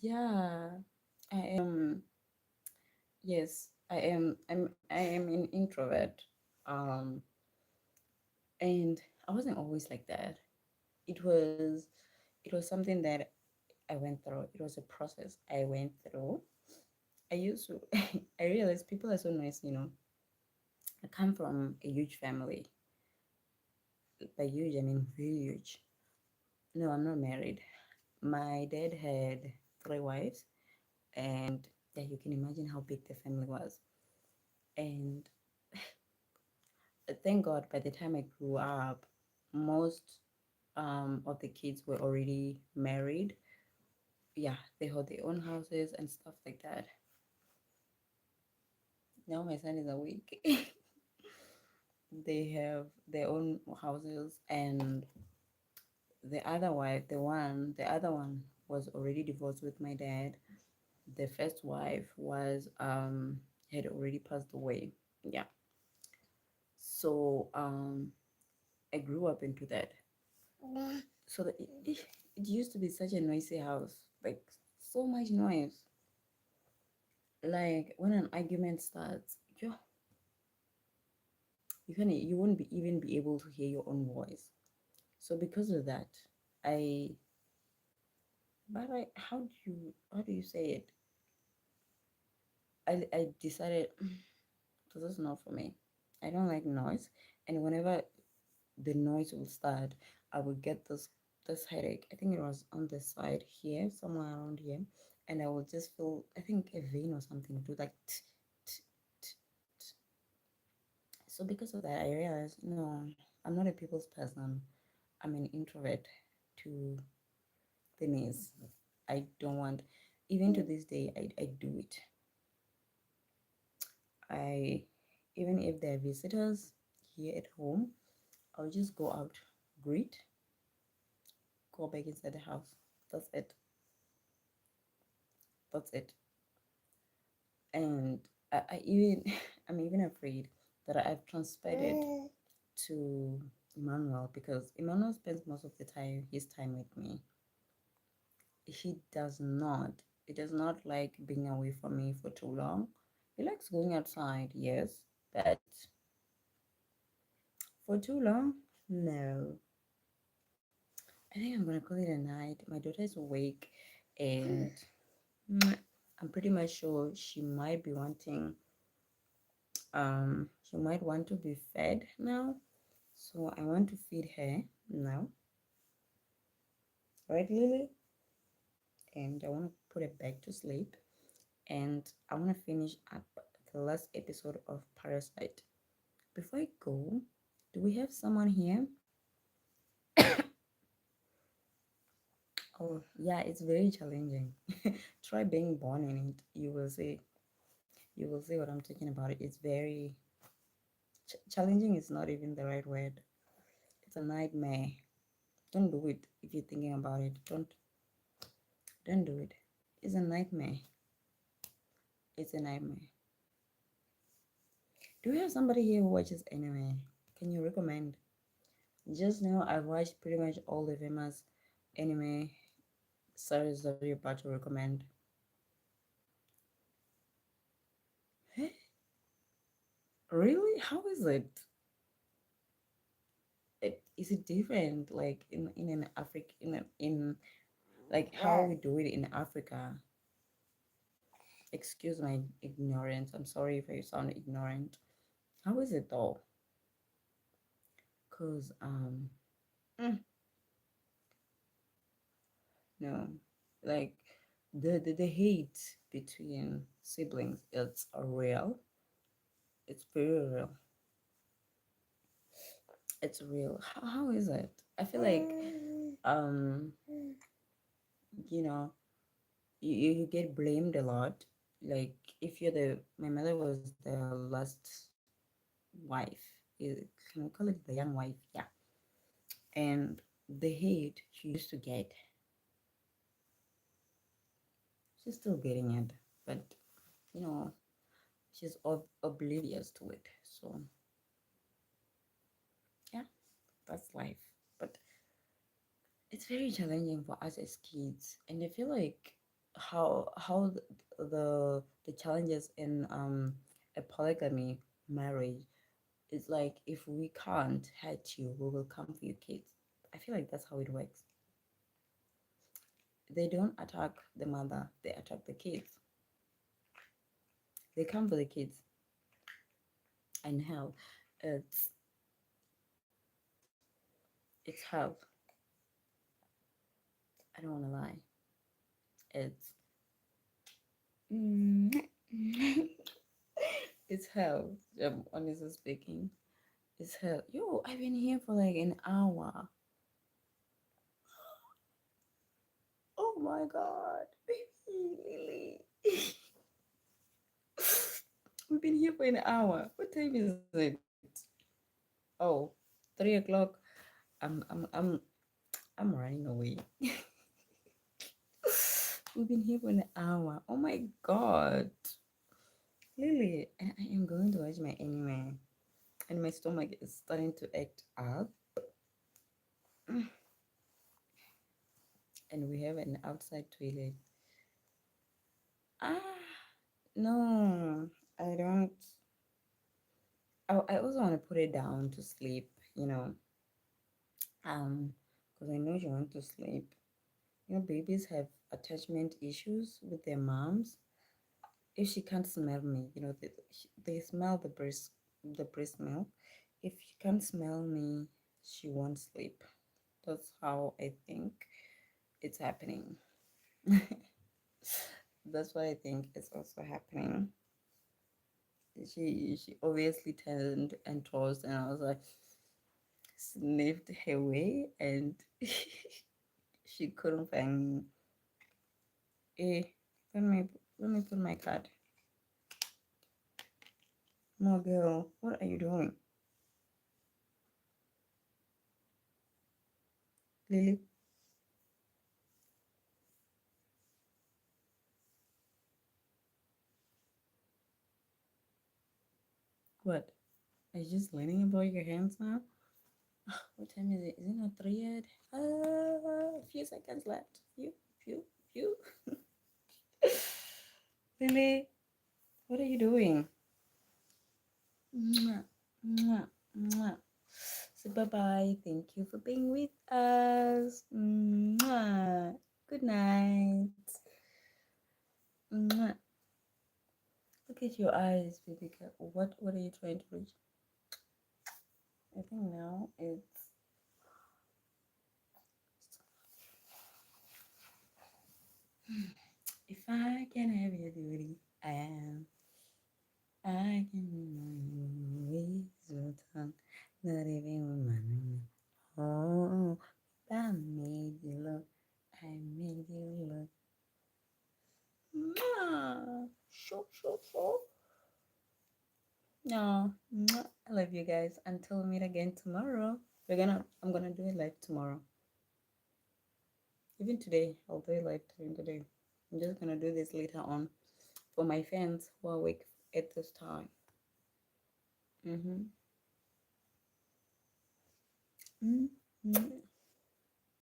Yeah, I am. Yes, I am. I am an introvert. Um, and I wasn't always like that. It was, it was something that I went through. It was a process I went through. I used to. I realized people are so nice. I come from a huge family. By huge, I mean very huge. No, I'm not married. My dad had three wives, and yeah, you can imagine how big the family was. And thank God, by the time I grew up, most of the kids were already married. Yeah, they had their own houses and stuff like that. Now my son is awake. They have their own houses, and the other one was already divorced with my dad. The first wife was had already passed away. Yeah, so I grew up into that. So it used to be such a noisy house, like so much noise. Like when an argument starts, you won't even be able to hear your own voice. So because of that, I but I how do you say it? I decided this is not for me. I don't like noise, and whenever the noise will start, I will get this headache. I think it was on the side here, somewhere around here, and I will just feel I think a vein or something do like. So because of that, I realized no, I'm not a people's person. I'm an introvert to the knees. I don't want, even to this day, I do it. I even if there are visitors here at home, I'll just go out, greet, go back inside the house. That's it. That's it. And I even I'm even afraid that I've transferred it to Emmanuel because Emmanuel spends most of the time his time with me. He does not like being away from me for too long. He likes going outside, yes, but for too long, no. I think I'm gonna call it a night. My daughter is awake, and I'm pretty much sure she might want to be fed now. So I want to feed her now, right, Lily? And I want to put her back to sleep. And I want to finish up the last episode of Parasite. Before I go, do we have someone here? Oh, yeah, it's very challenging. Try being born in it. You will see. You will see what I'm talking about. It's very challenging. Is not even the right word. It's a nightmare. Don't do it if you're thinking about it. Don't do it. It's a nightmare. It's a nightmare. Do we have somebody here who watches anime? Can you recommend? Just now, I've watched pretty much all the famous anime series that you're about to recommend. Really? How is it? Is it different like in an Africa in like how we do it in Africa? Excuse my ignorance. I'm sorry if I sound ignorant. How is it though? Cause mm, no, like the hate between siblings, it's real. It's very real. It's real. How is it? I feel like um you know you get blamed a lot. Like if you're the my mother was the last wife. Can we call it the young wife? Yeah. And the hate she used to get, she's still getting it, but you know she's oblivious to it. So yeah, that's life. But it's very challenging for us as kids, and I feel like how the challenges in a polygamy marriage is like if we can't hurt you, we will come for your kids. I feel like that's how it works. They don't attack the mother, they attack the kids. They come for the kids. And hell, it's it's hell. I don't want to lie. It's it's hell. Honestly speaking, it's hell. Yo, I've been here for like an hour. Oh my god, baby Lily. We've been here for an hour. What time is it? Oh, 3 o'clock. I'm I'm I'm I'm running away. We've been here for an hour. Oh my god. Lily, and I am going to watch my anime. And my stomach is starting to act up. and we have an outside toilet. Ah, no, I don't. I also want to put it down to sleep, because I know she wants to sleep. Babies have attachment issues with their moms. If she can't smell me, they smell the breast milk. If she can't smell me, she won't sleep. That's how I think it's happening. That's what I think is also happening. She obviously turned and tossed, and I was like, sniffed her way, and she couldn't find me. Eh, let me put my card. No, girl, what are you doing, Lily? What? Are you just leaning about your hands now? What time is it? Is it not three yet? A few seconds left. Few. Lily, what are you doing? Mwah, mwah, mwah. So bye bye. Thank you for being with us. Good night. Mwah. Look at your eyes, baby girl. What are you trying to reach? I think now it's if I can have your beauty, I can raise your tongue. Not even with my name. Oh, I made you look. I made you look. Sure, sure, sure. No, I love you guys. Until we meet again tomorrow. I'm gonna do it live tomorrow. Even today, I'll do it live during the day. I'm just gonna do this later on for my fans who are awake at this time. Mm-hmm. Mm-hmm.